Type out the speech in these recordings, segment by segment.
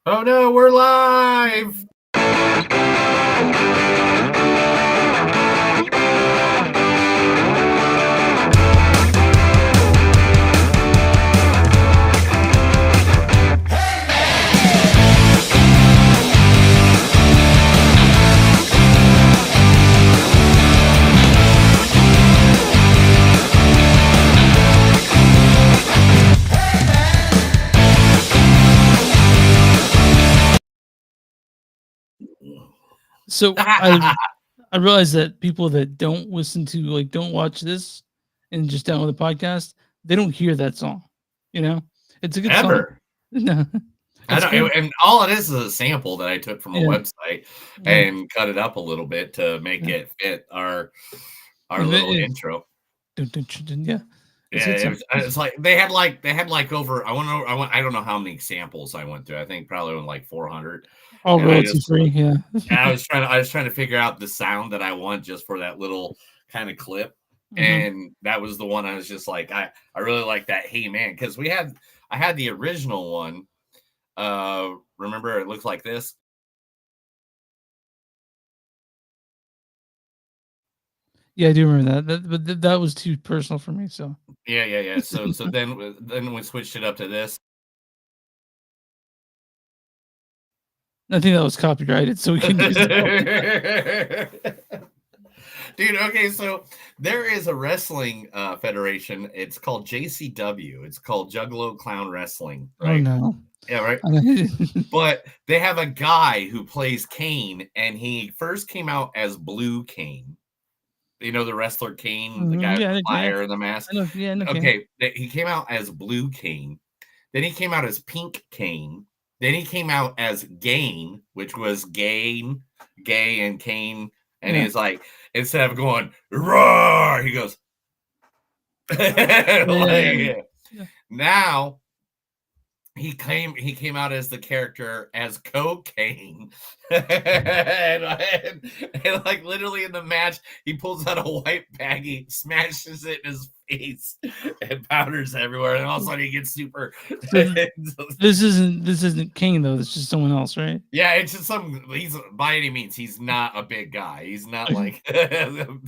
Oh no, we're live! So I realize that people that don't listen to don't watch this and just download the podcast, they don't hear that song. You know, it's a good song. Ever. No, I it's don't, good. and all it is a sample that I took from a Yeah. website and cut it up a little bit to make it fit our little intro. Yeah, Yeah, it's like they had over I don't know how many samples I went through. I think probably like 400. all And royalty free. Yeah, I was trying to figure out the sound that I want just for that little kind of clip. And that was the one I was just like, I really like that Hey Man, because I had the original one. Remember, it looks like this. Yeah, I do remember that. But that was too personal for me. So Yeah. So then we switched it up to this. I think that was copyrighted, so we can use it. Dude, okay, so there is a wrestling federation. It's called JCW. It's called Juggalo Clown Wrestling, right? Oh no. Yeah, right. But they have a guy who plays Kane, and he first came out as Blue Kane. You know the wrestler Kane, the guy with the fire and the mask? Okay, he came out as Blue Kane. Then he came out as Pink Kane. Then he came out as Gain, which was gay and Kane. And he's like, instead of going, roar, he goes, Now he came out as the character as Cocaine. and like literally in the match, he pulls out a white baggie, smashes it in his face, and powders everywhere, and all of a sudden he gets super. This isn't King though, it's just someone else, right? Yeah, it's just he's by any means, he's not a big guy. He's not like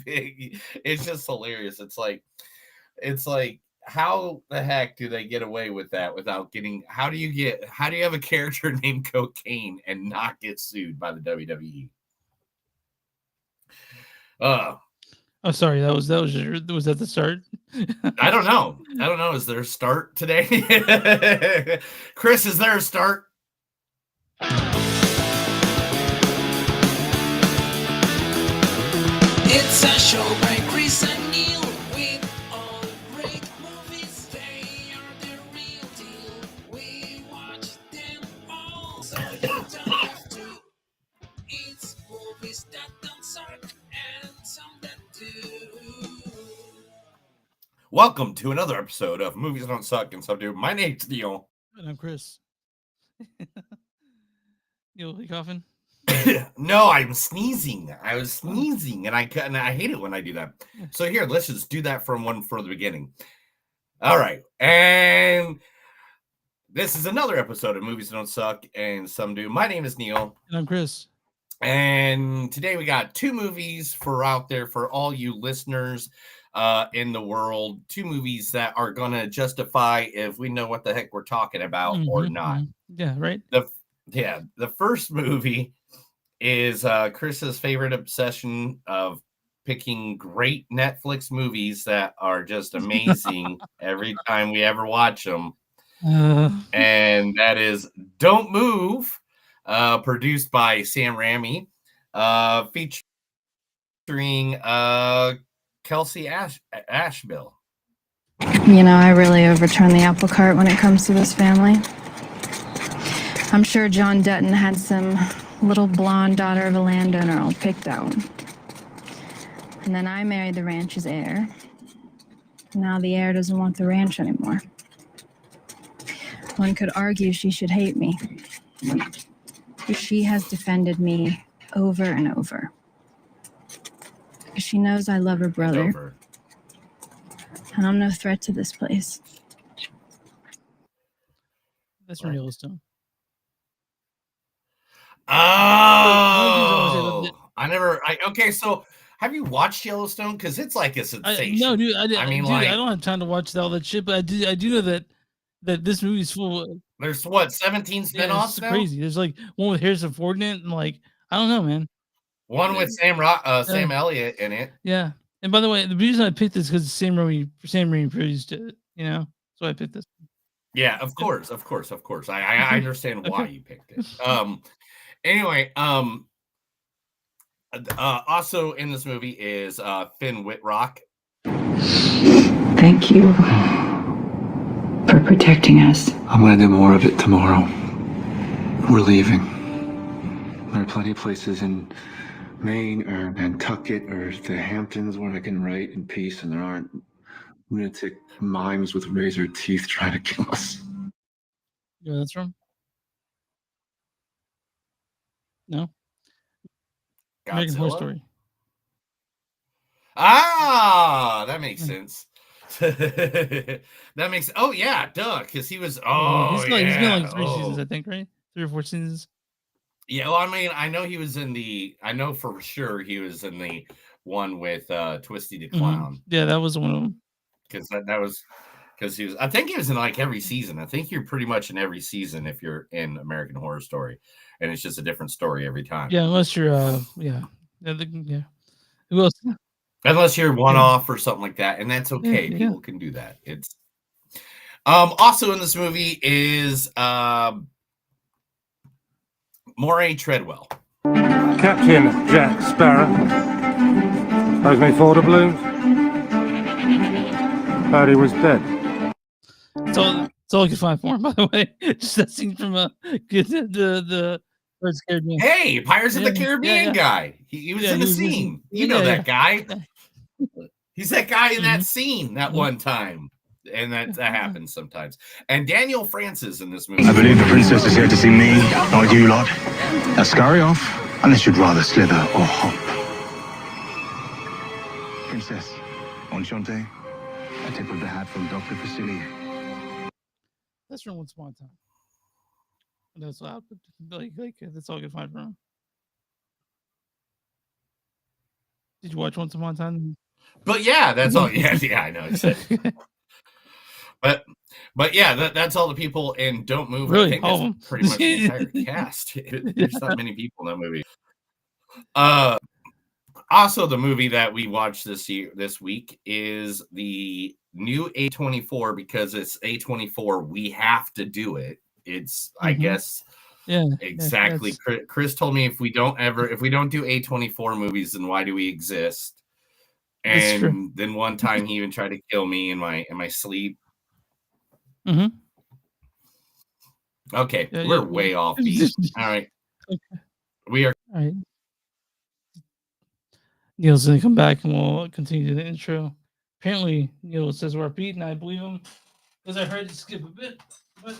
big. It's just hilarious. It's like how the heck do they get away with that without getting? How do you have a character named Cocaine and not get sued by the WWE? Oh, sorry. Was that the start? I don't know. Is there a start today? Chris, is there a start? It's a show by Chris and Neil with all great movies. They are the real deal. We watch them all, so you don't have to. It's movies that don't suck and some that do. Welcome to another episode of Movies Don't Suck and Some Do. My name's Neil. And I'm Chris. You coughing? No, I'm sneezing. I was sneezing, and I hate it when I do that. So here, let's just do that from the beginning. All right, and this is another episode of Movies Don't Suck and Some Do. My name is Neil, and I'm Chris. And today we got two movies out there for all you listeners in the world. Two movies that are going to justify if we know what the heck we're talking about or not. Yeah, right. The first movie is Chris's favorite obsession of picking great Netflix movies that are just amazing every time we ever watch them. And that is Don't Move, produced by Sam Raimi, featuring Kelsey Asheville. You know, I really overturn the apple cart when it comes to this family. I'm sure John Dutton had some little blonde daughter of a landowner all picked out. And then I married the ranch's heir. Now the heir doesn't want the ranch anymore. One could argue she should hate me. But she has defended me over and over. Because she knows I love her brother. And I'm no threat to this place. That's from Yellowstone. Oh, okay. So, have you watched Yellowstone? Because it's like a sensation. No, dude. I mean, dude, I don't have time to watch all that shit. But I do know that this movie's full. There's what 17 spinoffs it's now? crazy. There's like one with Harrison Ford in it, and like I don't know, man. One with Sam Elliott in it. Yeah. And by the way, the reason I picked this because Sam Raimi produced it. You know, so I picked this. Yeah, of course. I understand why you picked it. Anyway, also in this movie is Finn Wittrock. Thank you for protecting us. I'm gonna do more of it tomorrow. We're leaving. There are plenty of places in Maine or Nantucket or the Hamptons where I can write in peace, and there aren't lunatic mimes with razor teeth trying to kill us. Yeah, that's wrong. No. Godzilla? American Horror Story. Ah, that makes sense. That makes. Oh yeah, duh. Because he was. He's been like 3 seasons, I think, right? 3 or 4 seasons. Yeah, well, I mean, I know he was in the. I know for sure he was in the one with Twisty the Clown. Mm-hmm. Yeah, that was one of them. Because that was. Because he was. I think he was in like every season. I think you're pretty much in every season if you're in American Horror Story, and it's just a different story every time. Yeah, unless you're. Yeah. Who else? Unless you're one-off or something like that, and that's okay. Yeah. People can do that. It's also in this movie is Moray Treadwell. Captain Jack Sparrow. Owes me 4 doubloons. Heard he was dead. It's all I could find for him, by the way. Just that scene from the Pirates of the Caribbean. Hey, Pirates of the Caribbean guy. He was in the scene. You know that guy. He's that guy in that scene that one time. And that happens sometimes. And Daniel Francis in this movie. I believe the princess is here to see me, not you lot. Now scurry off, unless you'd rather slither or hop. Princess, enchante. A tip of the hat from Dr. Facilier. That's from Once Upon a Time. That's all. That's all I could find for him. Did you watch Once Upon a Time? But yeah, that's all. Yeah, I know. But yeah, that's all the people in Don't Move. Really? I think that's pretty much the entire cast. There's not many people in that movie. Also, the movie that we watched this week is the new A24 because it's A24. We have to do it. It's I guess. Yeah, exactly. Chris told me if we don't do A24 movies, then why do we exist? And then one time he even tried to kill me in my sleep. Mm-hmm. Okay, we're way off beat. All right. Okay. We are. All right. Neil's going to come back and we'll continue the intro. Apparently, Neil says we're beat, and I believe him because I heard it skip a bit. But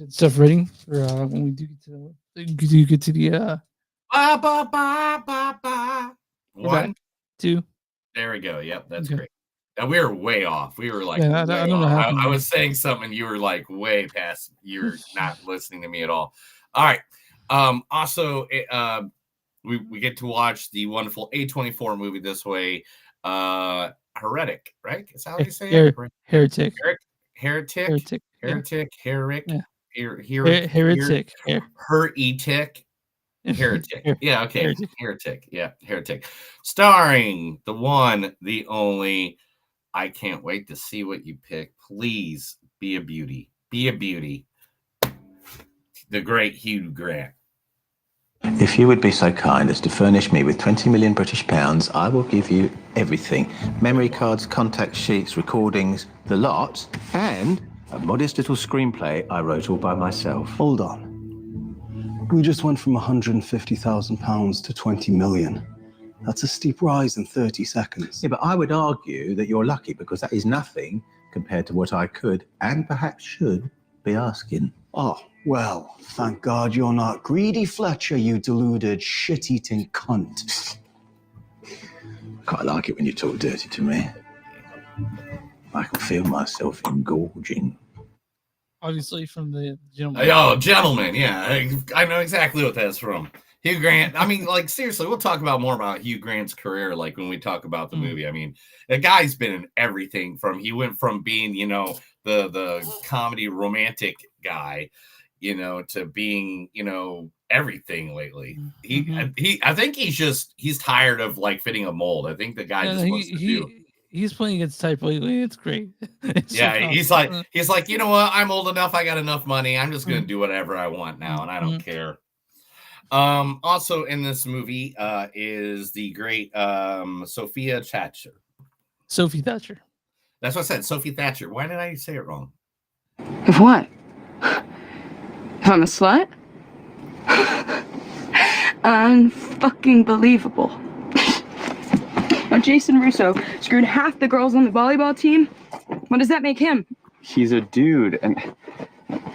stuff ready for when we do get to the. One, 2. There we go. Yep, that's great. And we were way off. We were like, I don't know what happened. I was saying something, and you were like way past. You're not listening to me at all. All right. Also, we get to watch the wonderful A24 movie this way. Heretic, right? Is that how you say it? Heretic. Heretic. Heretic. Yeah, okay. Heretic. Yeah, Heretic. Starring the one, the only. I can't wait to see what you pick. Please be a beauty. Be a beauty. The great Hugh Grant. If you would be so kind as to furnish me with 20 million British pounds, I will give you everything. Memory cards, contact sheets, recordings, the lot, and a modest little screenplay I wrote all by myself. Hold on. We just went from £150,000 to 20 million. That's a steep rise in 30 seconds. Yeah, but I would argue that you're lucky because that is nothing compared to what I could and perhaps should be asking. Oh, well, thank God you're not Greedy Fletcher, you deluded, shit-eating cunt. Quite like it when you talk dirty to me. I can feel myself engorging. Obviously from the Gentleman. Oh, Gentleman, yeah. I know exactly what that's from. Hugh Grant. I mean, like, seriously, we'll talk more about Hugh Grant's career, like, when we talk about the movie. I mean, the guy's been in everything he went from being, the comedy romantic guy, to being, everything lately. I think he's tired of, like, fitting a mold. I think the guy wants to do. He's playing against type lately. It's great. It's yeah, he's like, you know what? I'm old enough. I got enough money. I'm just going to do whatever I want now, and I don't care. Also in this movie is the great Sophie Thatcher. Sophie Thatcher. That's what I said, Sophie Thatcher. Why did I say it wrong? Of what? If I'm a slut? Unfucking believable. Now, Jason Russo screwed half the girls on the volleyball team. What does that make him? He's a dude, and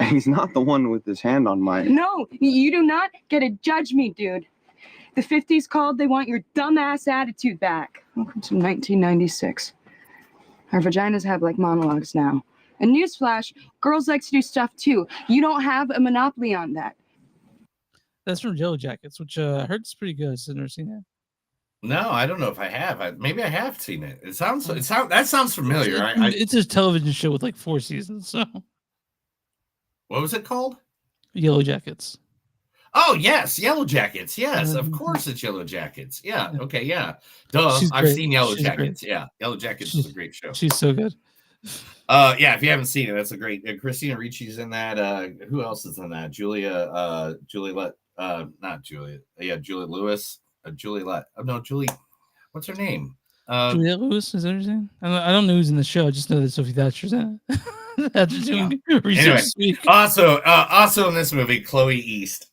he's not the one with his hand on my... No, you do not get to judge me, dude. The 50s called, they want your dumbass attitude back. Welcome to 1996. Our vaginas have, like, monologues now. And newsflash, girls like to do stuff, too. You don't have a monopoly on that. That's from Yellow Jackets, which I heard is pretty good. I've never seen that. No, I don't know if I have. Maybe I have seen it. That sounds familiar. It's a television show with like 4 seasons. So, what was it called? Yellow Jackets. Oh yes, Yellow Jackets. Yes, of course it's Yellow Jackets. Yeah. Okay. Yeah. Duh. I've seen Yellow Jackets. Great. Yeah, Yellow Jackets is a great show. She's so good. Yeah. If you haven't seen it, that's a great. Christina Ricci's in that. Who else is in that? Julia Lewis. Julie. What's her name? Julia Lewis, is that her name? I don't know who's in the show. I just know that Sophie Thatcher's in it. After doing research this week. Also in this movie, Chloe East.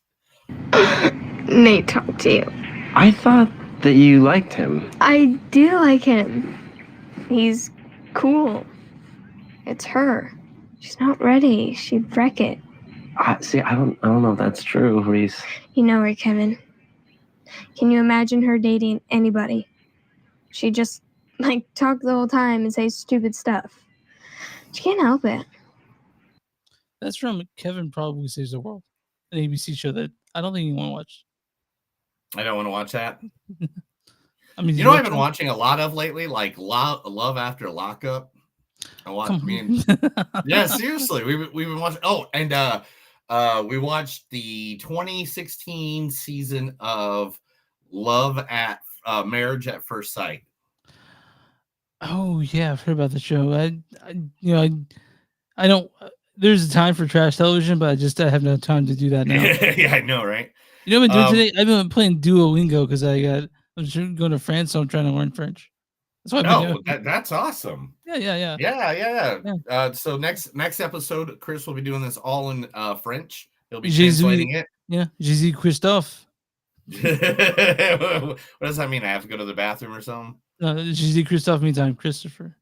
Nate talked to you. I thought that you liked him. I do like him. He's cool. It's her. She's not ready. She'd wreck it. See, I don't know if that's true, Reese. You know her, Kevin. Can you imagine her dating anybody? She just, talk the whole time and say stupid stuff. She can't help it. That's from Kevin Probably Saves the World, an ABC show that I don't think you want to watch. I don't want to watch that. I mean, I've been watching a lot of lately, like Love After Lockup. Yeah, seriously, we've been watching. Oh, and we watched the 2016 season of Marriage at First Sight. Oh yeah, I've heard about the show. I don't. There's a time for trash television, but I have no time to do that now. Yeah, I know, right? You know what I've been doing today? I've been playing Duolingo because I'm going to France, so I'm trying to learn French. That's what I've been doing. That's awesome. Yeah. So next episode, Chris will be doing this all in French. He'll be translating it. Yeah, Jésus Christophe. What does that mean? I have to go to the bathroom or something? No, Jésus Christophe means I'm Christopher.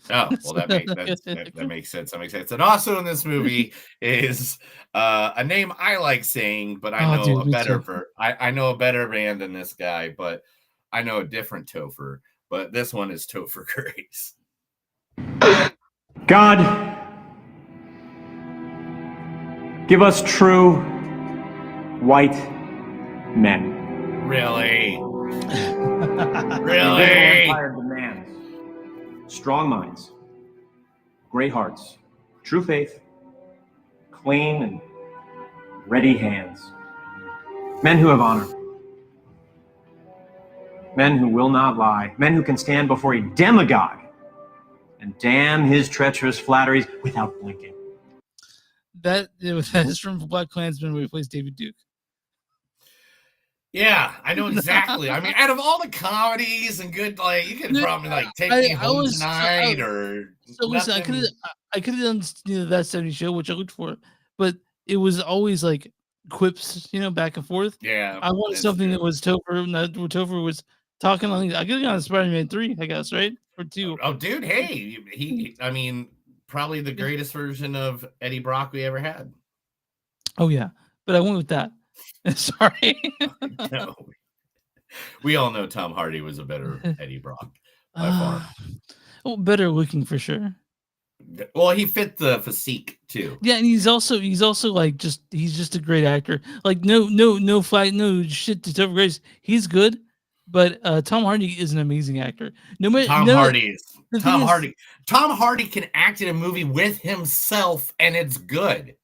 Oh, well, that makes sense. That makes sense. And also in this movie is a name I like saying, but I know I know a better band than this guy, but I know a different Topher. But this one is Topher Grace. God, give us true white men. Really? Really? Empire demands strong minds, great hearts, true faith, clean and ready hands. Men who have honor. Men who will not lie. Men who can stand before a demagogue and damn his treacherous flatteries without blinking. That is from Black Klansman, where he plays David Duke. Yeah, I know exactly. I mean, out of all the comedies and good, you could probably Take Me Home Tonight or. So listen, I could have done That 70s Show, which I looked for, but it was always quips, back and forth. Yeah, I wanted something that was Topher, where Topher was talking on. I could have gone Spider-Man 3, I guess, right? Or 2. Oh, dude, hey, he. I mean, probably the greatest version of Eddie Brock we ever had. Oh yeah, but I went with that. Sorry. No. We all know Tom Hardy was a better Eddie Brock by far. Well, better looking for sure. Well, he fit the physique too. Yeah, and he's also like he's just a great actor. Like no fight, no shit to Topher Grace. He's good, but Tom Hardy is an amazing actor. Tom Hardy can act in a movie with himself, and it's good.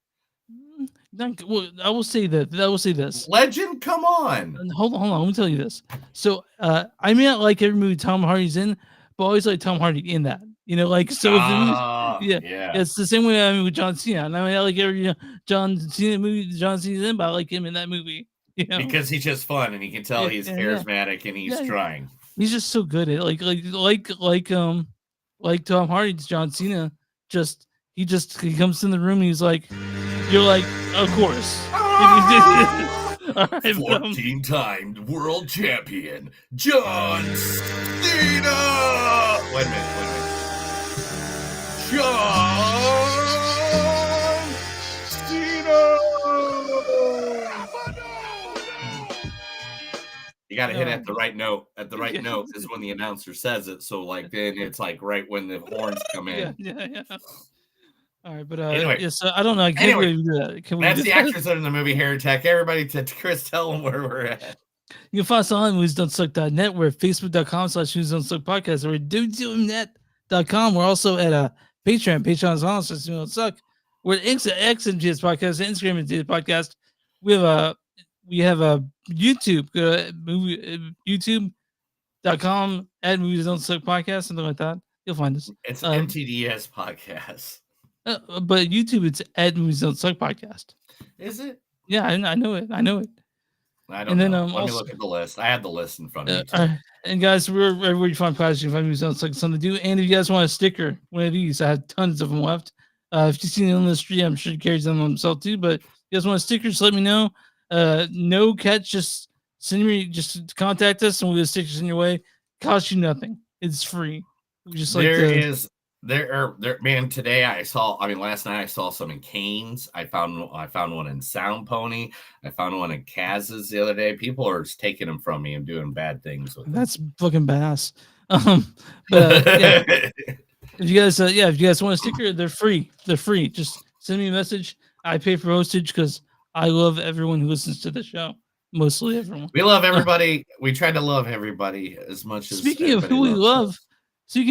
Well, I will say this. Legend, come on. Hold on. Let me tell you this. So, I may not like every movie Tom Hardy's in, but I always like Tom Hardy in that. Like so. It's the same way I mean with John Cena. And I mean, I like every John Cena movie John Cena's in, but I like him in that movie. Because he's just fun, and you can tell he's charismatic and he's trying. He's just so good at like Tom Hardy's John Cena. He comes in the room and he's like, you're like, of course. If you did. All right, 14-time world champion John Cena. Wait a minute. John Cena. You got to hit at the right note. At the right note is when the announcer says it. So like then it's like right when the horns come in. Yeah. All right, but anyway, so I don't know. Can we do that? That's the actors that are in the movie Heretic. Everybody, Chris, tell them where we're at. You can find us on moviesdontsuck.net. We're at facebook.com/moviesdontsuck podcast. We're at www.net.com. We're also at Patreon. Patreon.com/moviesdontsuck. We're at X and GS podcast, Instagram and GS podcast. We have a YouTube. YouTube.com at moviesdontsuck podcast, something like that. You'll find us. It's MTDS podcast. But YouTube, it's at Movies Don't Suck podcast. Is it? Yeah, I know it. I don't know. Let me look at the list. I have the list in front of me. And guys, everywhere you find podcasts, you can find Movies Don't Suck something to do. And if you guys want a sticker, one of these, I have tons of them left. If you've seen it on the street, I'm sure he carries them himself too. But if you guys want a sticker, just let me know. No catch, just contact us and we'll get stickers in your way. Cost you nothing. It's free. We just man, today last night I saw some in Cane's. I found one in Sound Pony. I found one in Kaz's the other day. People are taking them from me and doing bad things with them. That's fucking badass. If you guys want a sticker, they're free. Just send me a message. I pay for postage because I love everyone who listens to the show. Mostly everyone. We love everybody. We try to love everybody as much as. Speaking of who we love, who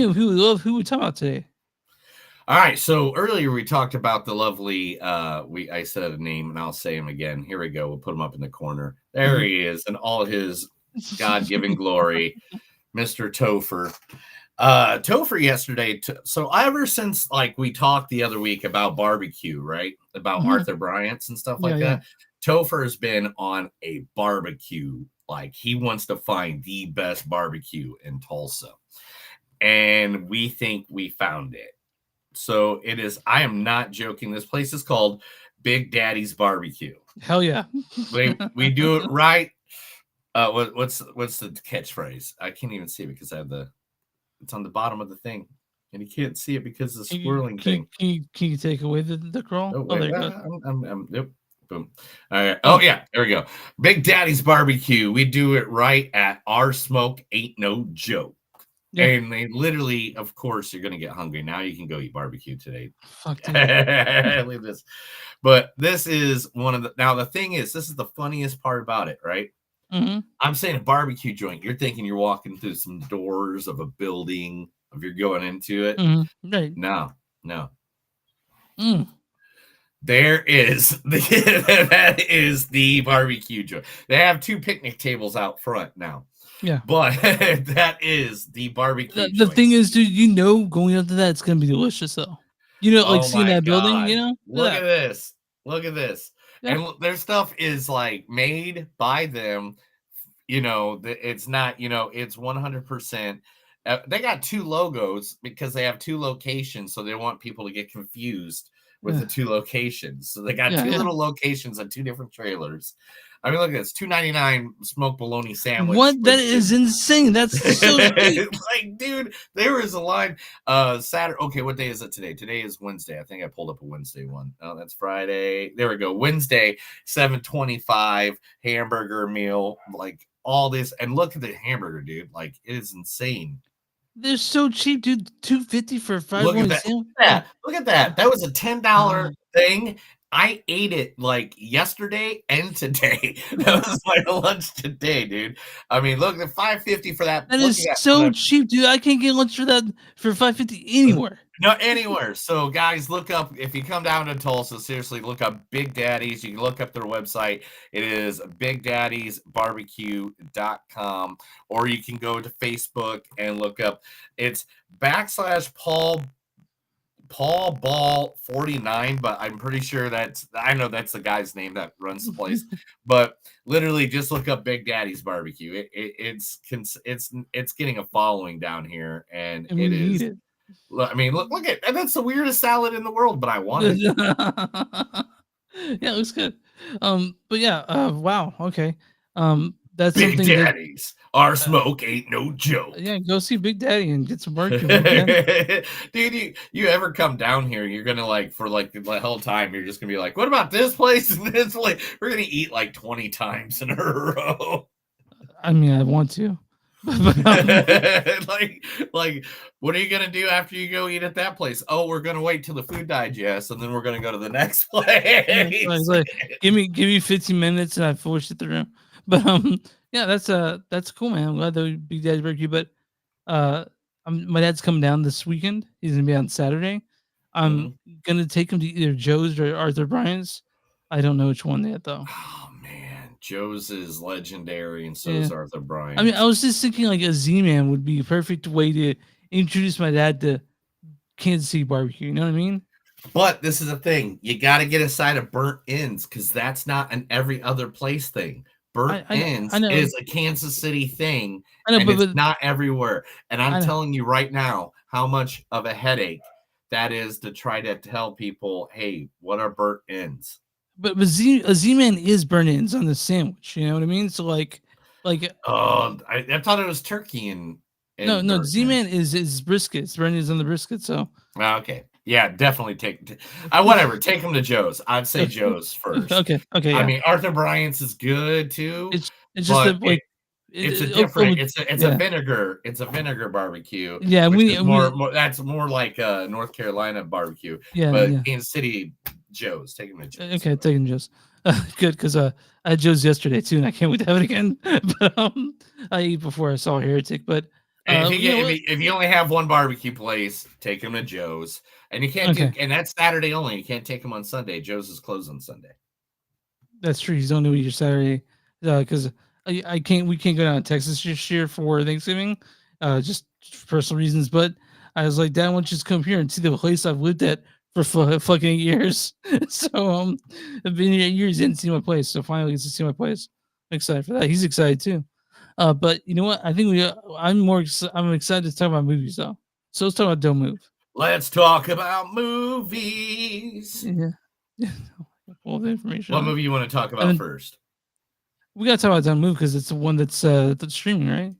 we talking about today? All right. So earlier we talked about the lovely. I said a name and I'll say him again. Here we go. We'll put him up in the corner. There he is, in all his God-given glory, Mr. Topher. Topher yesterday. So ever since we talked the other week about barbecue, right? About Arthur Bryant's and stuff like that. Topher has been on a barbecue. He wants to find the best barbecue in Tulsa. And we think we found it. So it is. I am not joking. This place is called Big Daddy's Barbecue. Hell yeah. we do it right. What's the catchphrase? I can't even see it because it's on the bottom of the thing. And you can't see it because of the swirling thing. Can you take away the crawl? Oh, there you go. Nope. Boom. All right. Oh, yeah. There we go. Big Daddy's Barbecue. We do it right at Our Smoke Ain't No Joke. Yeah. And they literally, of course, you're going to get hungry. Now you can go eat barbecue today. Fuck that. Leave this. But this is now the thing is, this is the funniest part about it, right? Mm-hmm. I'm saying a barbecue joint. You're thinking you're walking through some doors of a building, if you're going into it. Mm-hmm. Right. No. Mm. There is that is the barbecue joint. They have 2 picnic tables out front now. Yeah, but that is the barbecue. The thing is, dude, going up to that, it's gonna be delicious, though. Seeing that building, Look at this. Yeah. And their stuff is made by them. It's not. It's 100%. They got 2 logos because they have 2 locations, so they want people to get confused with the 2 locations. So they got 2 little locations on 2 different trailers. I mean, look at this: $2.99 smoked bologna sandwich. What? That is insane. That's so steep. Dude, there was a line. Saturday. Okay, what day is it today? Today is Wednesday. I think I pulled up a Wednesday one. Oh, that's Friday. There we go. Wednesday, $7.25 hamburger meal. All this, and look at the hamburger, dude. It is insane. They're so cheap, dude. $2.50 for a Look at $5 that. sandwich. Look at that. That was a $10 thing. I ate it like yesterday and today. That was my lunch today, dude. I mean, look at $5.50 for that. That is so cheap, dude. I can't get lunch for that for $5.50 anywhere. No, anywhere. So, guys, look up, if you come down to Tulsa, seriously, look up Big Daddy's. You can look up their website. It is BigDaddy'sBarbecue.com, or you can go to Facebook and look up, it's /Paul Ball 49, but I'm pretty sure I know that's the guy's name that runs the place. But literally, just look up Big Daddy's Barbecue. It's getting a following down here, and it is. I mean, look at, and that's the weirdest salad in the world, but I want it. Yeah, it looks good. But yeah, wow, okay. That's Big something Daddy's. Our smoke ain't no joke. Yeah, go see Big Daddy and get some barbecue. Dude, you ever come down here, you're gonna like for like the whole time, you're just gonna be like, what about this place and this place? We're gonna eat like 20 times in a row. I mean, I want to. like what are you gonna do after you go eat at that place? Oh, we're gonna wait till the food digests, and then we're gonna go to the next place. It's like, give me 15 minutes and I force it through. But yeah, that's cool, man. I'm glad that Big Daddy's Barbecue. But my dad's coming down this weekend. He's gonna be on Saturday. I'm gonna take him to either Joe's or Arthur Bryant's. I don't know which one yet, though. Oh man, Joe's is legendary, and so is Arthur Bryant. I mean, I was just thinking like a Z-Man would be a perfect way to introduce my dad to Kansas City barbecue. You know what I mean? But this is the thing: you got to get a side of burnt ends, because that's not an every other place thing. Burnt ends is a Kansas City thing, and it's not everywhere. And I'm telling you right now how much of a headache that is to try to tell people, hey, what are burnt ends? But a Z-Man is burnt ends on the sandwich. You know what I mean? So like oh, I thought it was turkey and no, Z-Man is brisket. It's burnt ends on the brisket. So okay. Yeah, definitely take whatever. Take them to Joe's. I'd say Joe's first. Okay. Yeah. I mean, Arthur Bryant's is good too. It's just it's a different. It's a vinegar. It's a vinegar barbecue. Yeah, more. That's more like North Carolina barbecue. Yeah, but Kansas City Joe's. Take them to Joe's. Okay, taking Joe's. Good, because I had Joe's yesterday too, and I can't wait to have it again. But I ate before I saw Heretic. But if you only have one barbecue place, take them to Joe's. And you can't do, and that's Saturday only. You can't take them on Sunday. Joe's is closed on Sunday. That's true. You don't know your Saturday, because I can't. We can't go down to Texas this year for Thanksgiving, just for personal reasons. But I was like, Dad, why don't you just come here and see the place I've lived at for fucking 8 years? So I've been here 8 years, didn't see my place. So finally, gets to see my place. I'm excited for that. He's excited too. But you know what? I think I'm excited to talk about movies though. So let's talk about Don't Move. Let's talk about movies. Yeah. All the information. What movie you want to talk about first? We got to talk about Don't Move because it's the one that's streaming, right?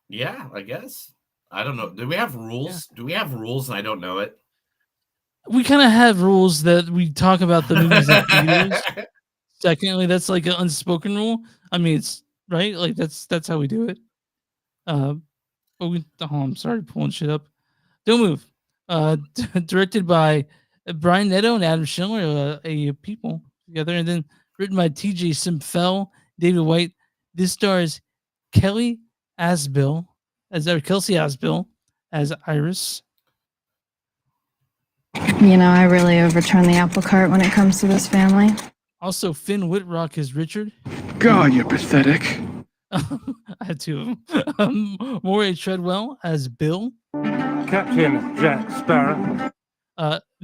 Yeah, I guess. I don't know. Do we have rules? Yeah. Do we have rules and I don't know it? We kind of have rules that we talk about the movies in theaters. Secondly, that's like an unspoken rule. I mean, it's right. Like that's how we do it. But I'm sorry, pulling shit up. Don't Move. Directed by Brian Netto and Adam Schindler, a people together, and then written by T.J. Simpfell, David White. This stars Kelsey Asbill as Iris. You know, I really overturn the apple cart when it comes to this family. Also, Finn Whitrock as Richard. God, you're pathetic. I have two of them. Moray Treadwell as Bill. Captain Jack Sparrow.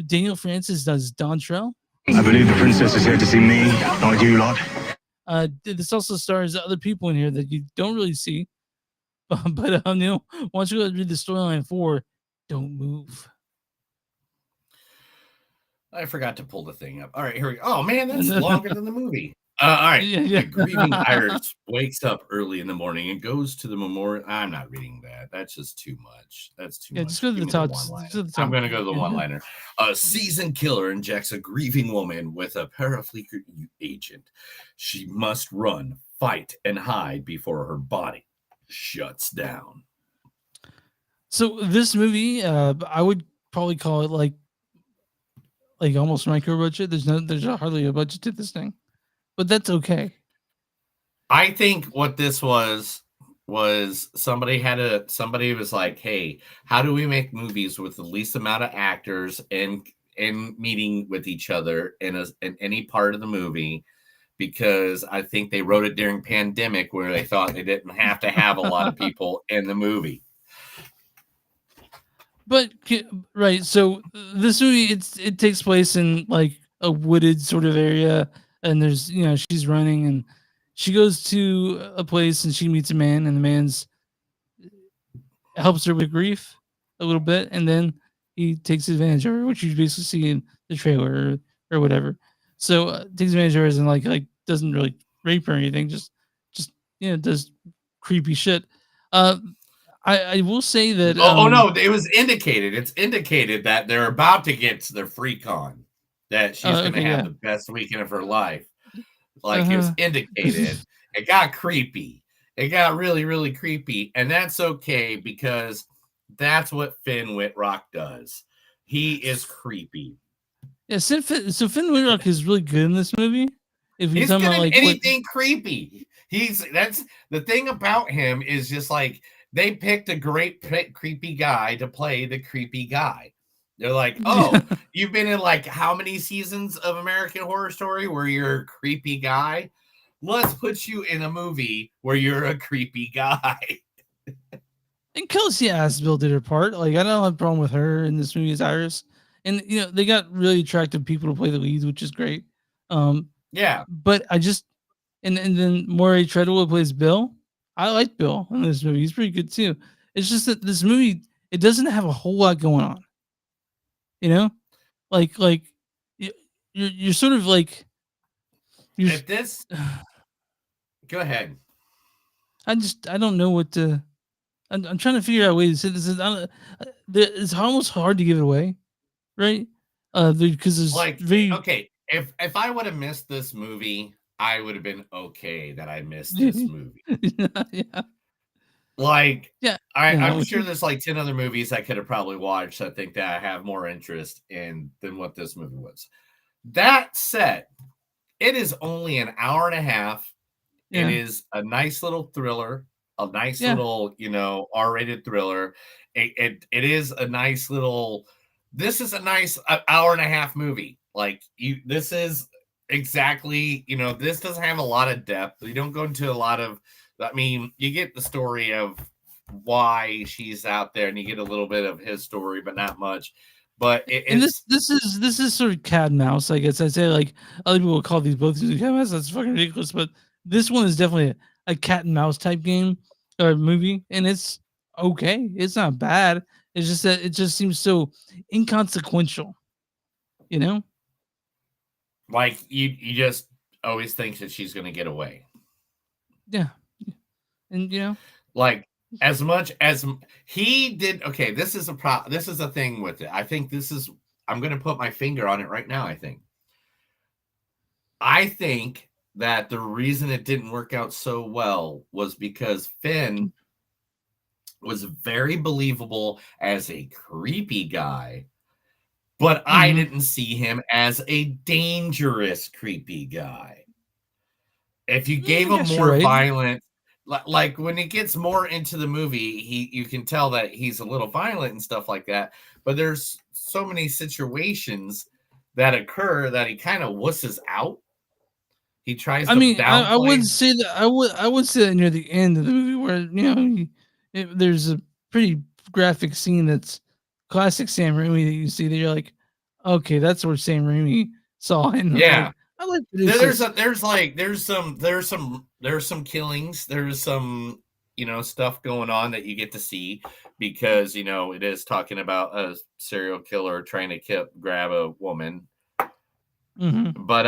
Daniel Francis does Dontrell. I believe the princess is here to see me, not you lot. This also stars other people in here that you don't really see. But Neil, why don't you go read the storyline for Don't Move? I forgot to pull the thing up. All right, here we go. Oh man, that's longer than the movie. All right. Yeah. The grieving Iris wakes up early in the morning and goes to the memorial. I'm not reading that. That's just too much. That's too much. Just go to the top. I'm going to go to the one-liner. A seasoned killer injects a grieving woman with a parafleeker agent. She must run, fight, and hide before her body shuts down. So this movie, I would probably call it like almost micro budget. There's hardly a budget to this thing, but that's okay. I think what this was somebody was like, hey, how do we make movies with the least amount of actors and meeting with each other in any part of the movie? Because I think they wrote it during pandemic where they thought they didn't have to have a lot of people in the movie. But right, so this movie it takes place in like a wooded sort of area, and there's she's running and she goes to a place and she meets a man, and the man's helps her with grief a little bit, and then he takes advantage of her, which you basically see in the trailer or whatever. So takes advantage of her and like doesn't really rape her or anything, just does creepy shit. I will say that. Oh no, it was indicated. It's indicated that they're about to get to their free con, that she's going to have the best weekend of her life. Like it was indicated. It got creepy. It got really, really creepy, and that's okay because that's what Finn Wittrock does. He is creepy. Yeah, so Finn Wittrock is really good in this movie. If he's good at anything creepy, that's the thing about him is just like they picked a great creepy guy to play the creepy guy. They're like, oh, you've been in like how many seasons of American Horror Story where you're a creepy guy? Let's put you in a movie where you're a creepy guy. And Kelsey Asbill did her part. Like, I don't have a problem with her in this movie as Iris. And, they got really attractive people to play the leads, which is great. Yeah. But I just, and then Maury Treadwell plays Bill. I like Bill in this movie. He's pretty good too. It's just that this movie, it doesn't have a whole lot going on. Like you're sort of like, if this go ahead. I don't know what to. I'm trying to figure out a way to say this. It's almost hard to give it away, right? Because it's like very okay. If I would have missed this movie, I would have been okay that I missed this movie. Yeah. Like, yeah, I'm sure there's like 10 other movies I could have probably watched. I think that I have more interest in than what this movie was. That said, it is only an hour and a half. Yeah. It is a nice little thriller, a nice little, R-rated thriller. It is a nice little. This is a nice hour and a half movie. Like this is exactly, this doesn't have a lot of depth. You don't go into a lot of. I mean, you get the story of why she's out there, and you get a little bit of his story, but not much. But this is sort of cat and mouse, I guess I'd say. Like other people will call these both cat and mouse. That's fucking ridiculous. But this one is definitely a cat and mouse type game or movie, and it's okay. It's not bad. It's just that it just seems so inconsequential. Like you just always think that she's going to get away. Yeah. And like as much as he did. Okay, this is a thing with it. I think I'm going to put my finger on it right now. I think that the reason it didn't work out so well was because Finn was very believable as a creepy guy, but I didn't see him as a dangerous creepy guy. If you gave him more violent, like when it gets more into the movie, you can tell that he's a little violent and stuff like that. But there's so many situations that occur that he kind of wusses out. He tries. I would say that I would say that near the end of the movie where there's a pretty graphic scene that's classic Sam Raimi that you see that you're like, okay, that's where Sam Raimi saw it. Yeah. Like, there's some killings. There's some stuff going on that you get to see because it is talking about a serial killer trying to grab a woman. But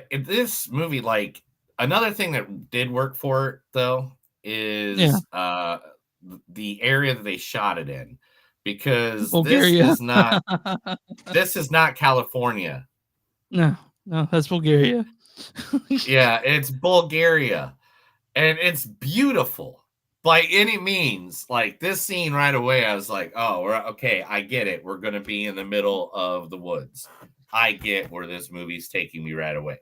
in this movie, like another thing that did work for it though is the area that they shot it in. Because Bulgaria. this is not California. No, that's Bulgaria. Yeah, it's Bulgaria. And it's beautiful. by any means, like this scene right away, I was like, oh, okay, I get it. We're going to be in the middle of the woods. I get where this movie's taking me right away.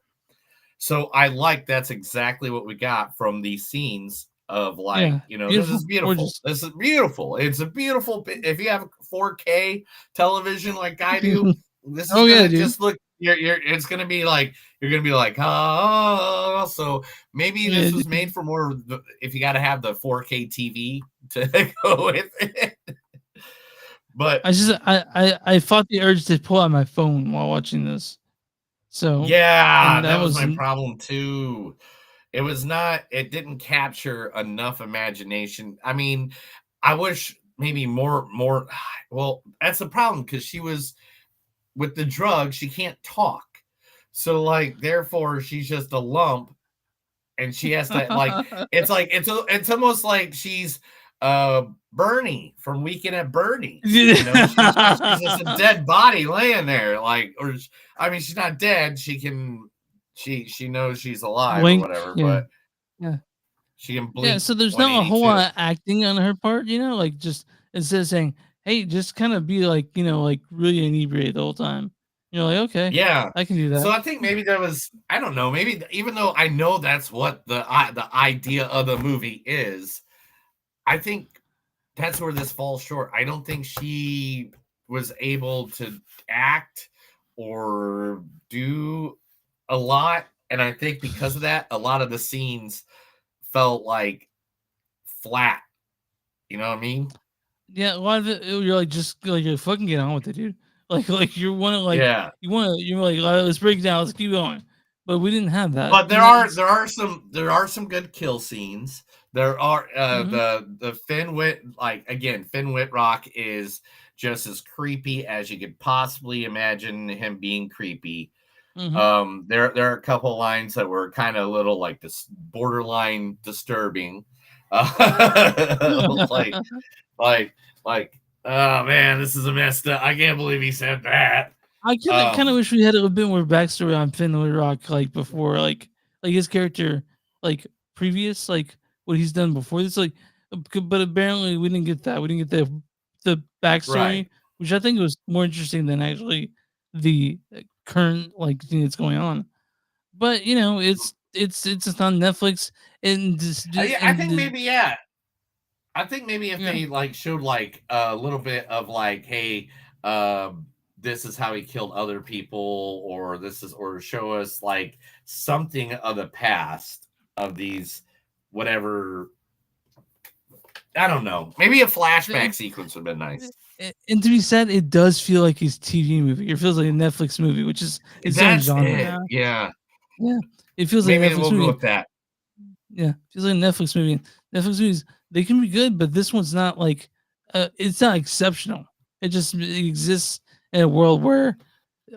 So I like that's exactly what we got from these scenes of like, this is beautiful. Gorgeous. This is beautiful. It's a beautiful, if you have 4K television like I do, this is gonna just look, it's gonna be like, you're gonna be like, oh, so maybe this was made for more, if you got to have the 4K TV to go with it. But I fought the urge to pull out my phone while watching this. So yeah, that was my problem too. It didn't capture enough imagination. I mean, I wish maybe more, well, that's the problem because she was with the drug, she can't talk. So like, therefore she's just a lump and she has to it's almost like she's Bernie from Weekend at Bernie's. She's just a dead body laying there, like, or I mean, she's not dead. She knows she's alive or whatever, but she can blink. Yeah, so there's not a whole lot of acting on her part, like just instead of saying, "Hey, just kind of be like, like really inebriated the whole time." You're like, okay, yeah, I can do that. So I think maybe there was, I don't know, maybe even though I know that's what the idea of the movie is, I think that's where this falls short. I don't think she was able to act or do a lot. And I think because of that, a lot of the scenes felt like flat. You know what I mean? Yeah, a lot of it, you're like, just like, you're fucking get on with it, dude. Like you want to, like, you're like, let's break it down, let's keep going. But we didn't have that. But there are some good kill scenes. There are the Finn Finn Wittrock is just as creepy as you could possibly imagine him being creepy. There are a couple of lines that were kind of a little like this borderline disturbing. Like, oh man, this is a messed up. I can't believe he said that. I kind of wish we had a bit more backstory on Finn Wittrock, like before, like his character, like previous, like what he's done before this, like. But apparently we didn't get that. We didn't get the backstory, which I think was more interesting than actually the current like thing that's going on. But it's just on Netflix, and I think maybe I think maybe if they like showed like a little bit of like, hey, this is how he killed other people, or show us like something of the past of these whatever. I don't know. Maybe a flashback sequence would have been nice. And to be said, it does feel like his TV movie. It feels like a Netflix movie, which is its own genre. Yeah. Yeah. It feels maybe like a Netflix movie. Go with that. Yeah. It feels like a Netflix movie. Netflix movies, they can be good, but this one's not like it's not exceptional. It just exists in a world where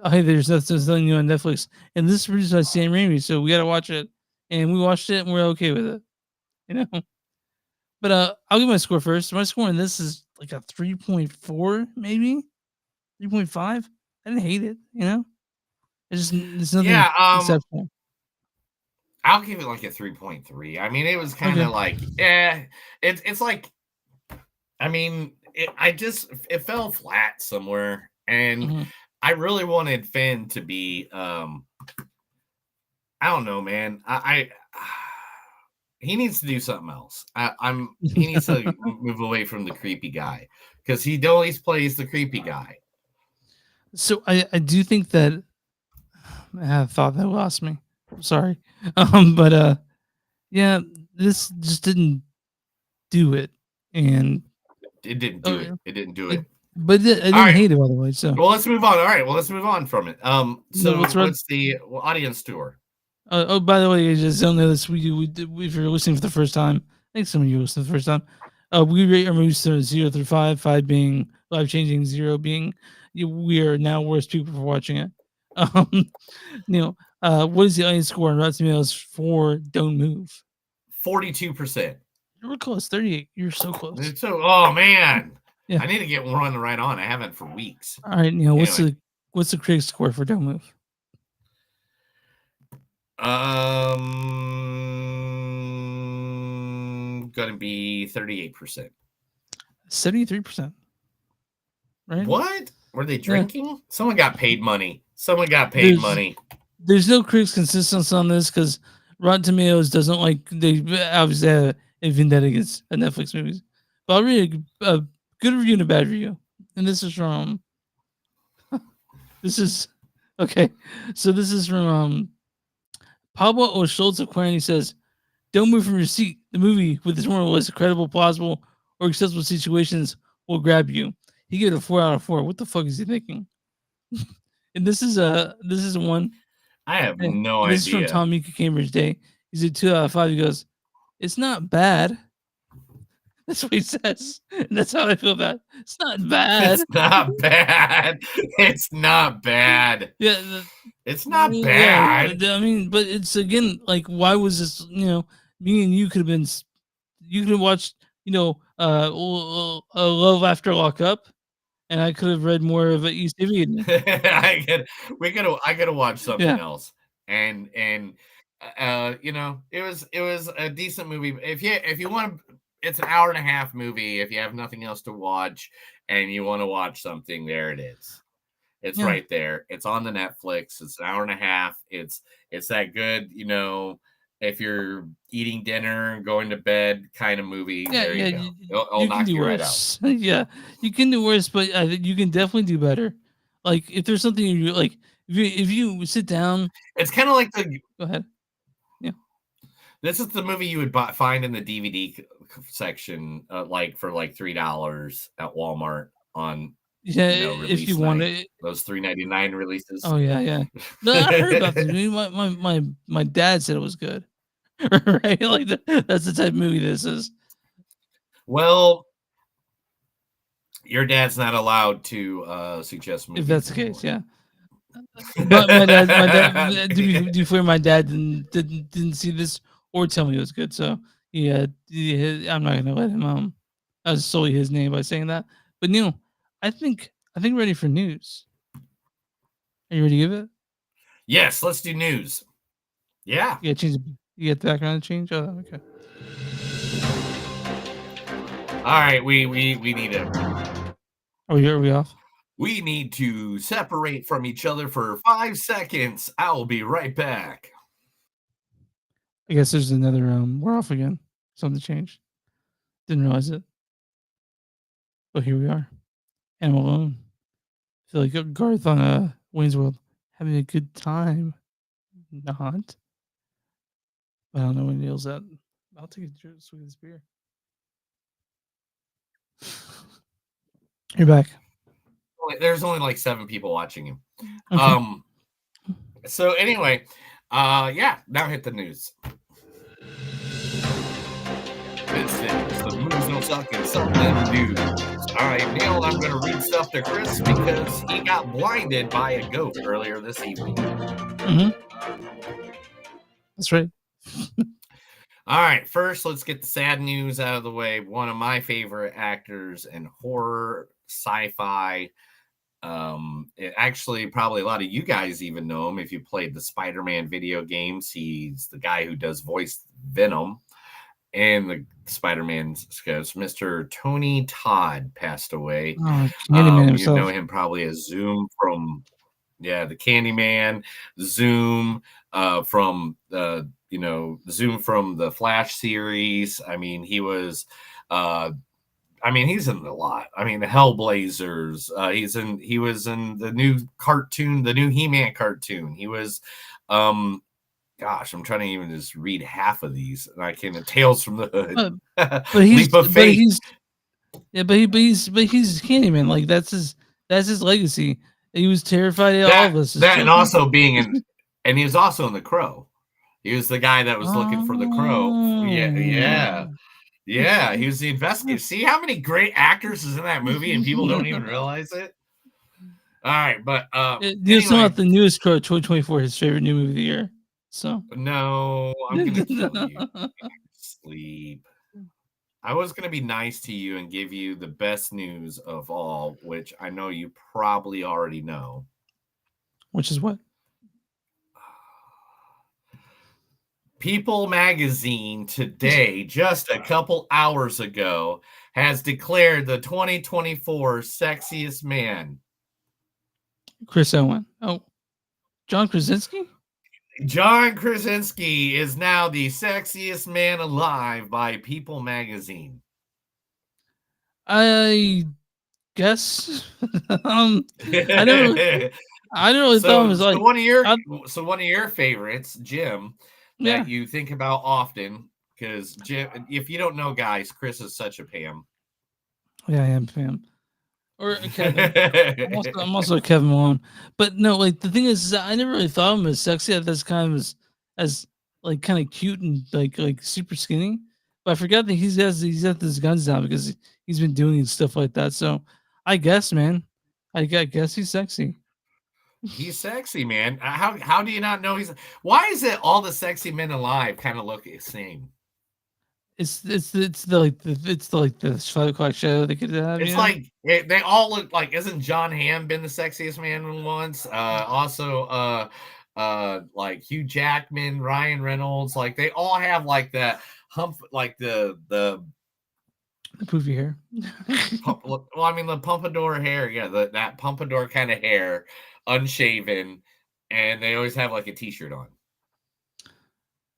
hey, there's nothing new on Netflix. And this is produced by Sam Raimi, so we gotta watch it. And we watched it and we're okay with it. But I'll give my score first. My score on this is like a 3.4, maybe 3.5. I didn't hate it. It's nothing exceptional. I'll give it like a 3.3. I mean, it was kind of like, it's like, I mean, it fell flat somewhere, and I really wanted Finn to be, I don't know, man. He needs to do something else. He needs to move away from the creepy guy because he always plays the creepy guy. So I do think that I thought that lost me. I'm sorry. But yeah, this just didn't do it, and it didn't do it. It didn't do it. But I didn't hate it, by the way. So well, let's move on. All right, well, let's move on from it. So what's the audience tour? Oh, by the way, I just don't know this. If you're listening for the first time, I think some of you listened for the first time. We rate our movies 0 through 5, 5 being life changing, 0 being we are now worse people for watching it. What is the audience score on Rotten Tomatoes for Don't Move? 42%. You were close, 38. You're so close. Oh man, yeah. I need to get one right on. I haven't for weeks. All right, Neil. Anyway. What's the critic score for Don't Move? going to be 38%. 73%. Right? What? Were they drinking? Yeah. Someone got paid money. Money. There's no critics' consensus on this because Rotten Tomatoes doesn't like. They obviously have a vendetta against Netflix movies. But I'll read a good review and a bad review. And this is from. This is okay. So this is from Pablo O. Schultz of Query. He says, "Don't move from your seat. The movie, with its more or less credible, plausible, or accessible situations, will grab you." He gave it a 4 out of 4. What the fuck is he thinking? And this is one. I have no idea. This is from Tom Mika Cambridge Day. He's a 2 out of 5. He goes, "It's not bad." That's what he says. And that's how I feel about it. It's not bad. It's not bad. It's not bad. Yeah. It's not bad. Yeah, I mean, but it's again like, why was this? Me and you could have watched, Love After Lockup, and I could have read more of East of Eden. I gotta watch something else, and it was a decent movie. If you want to, it's an hour and a half movie. If you have nothing else to watch and you want to watch something, there it is. It's right there. It's on the Netflix. It's an hour and a half. It's that good, if you're eating dinner and going to bed kind of movie. There you go. It'll knock you right out. Yeah, you can do worse, but I think you can definitely do better. Like, if there's something you like, if you sit down, it's kind of like the. Go ahead. Yeah, this is the movie you would find in the DVD section, for $3 at Walmart on. If you want it, those $3.99 releases. Oh yeah. No, I heard about this movie. My dad said it was good. Right, like that's the type of movie this is. Well, your dad's not allowed to suggest movies. If that's the case, yeah. But my dad. To be fair, my dad didn't see this or tell me it was good. So yeah, I'm not gonna let him sully his name by saying that. But Neil, I think ready for news. Are you ready to give it? Yes, let's do news. Yeah. Yeah, change. You get the background change. Oh, okay. All right, we need it. Are we off? We need to separate from each other for 5 seconds. I will be right back. I guess there's another. We're off again. Something changed. Didn't realize it. But here we are. And I'm alone. I feel like Garth on Wayne's World having a good time. Not. But I don't know when Neil's at. I'll take a swig of this beer. You're back. There's only 7 people watching you. Okay. So anyway, now hit the news. This is the movies don't suck and something new. All right, Neil, I'm going to read stuff to Chris because he got blinded by a goat earlier this evening. Mm-hmm. That's right. All right, first, let's get the sad news out of the way. One of my favorite actors in horror, sci-fi. Actually, probably a lot of you guys even know him if you played the Spider-Man video games. He's the guy who does voice Venom. And the Spider-Man goes, Mr. Tony Todd passed away. Oh, you know him probably as Zoom from, the Candyman, Zoom from the, Zoom from the Flash series. I mean, he was, he's in a lot. I mean, the Hellblazers. He was in the new cartoon, the new He-Man cartoon. He was, gosh, I'm trying to even just read half of these, and I can't. Tales from the Hood. But he's Candyman. Like that's his legacy. He was terrified of all of us. And also being in, and he was also in The Crow. He was the guy that was looking for the Crow. Yeah. He was the investigator. See how many great actors is in that movie, and people don't even realize it. All right, but anyway. Not the newest Crow 2024, his favorite new movie of the year. So no, I'm gonna kill you. Sleep. I was gonna be nice to you and give you the best news of all, which I know you probably already know. Which is what? People magazine today, just a couple hours ago, has declared the 2024 sexiest man. Chris Owen. Oh, John Krasinski? John Krasinski is now the sexiest man alive by People magazine. I guess. I never thought it was like one of your favorites, Jim, that you think about often, because Jim, if you don't know, guys, Chris is such a Pam. Yeah, I am Pam. Or Kevin. I'm also a Kevin Malone. But no, like the thing is I never really thought of him as sexy. I thought this kind of as like kind of cute and like super skinny. But I forgot that he's got his guns down because he's been doing stuff like that. So I guess, man, I guess he's sexy. He's sexy, man. How do you not know he's? Why is it all the sexy men alive kind of look the same? It's the 5 o'clock show they could have. It's like they all look like. Isn't John Hamm been the sexiest man once? Also, like Hugh Jackman, Ryan Reynolds. Like they all have like that hump, like the poofy hair. Well, I mean the pompadour hair. Yeah, that pompadour kind of hair, unshaven, and they always have like a t-shirt on.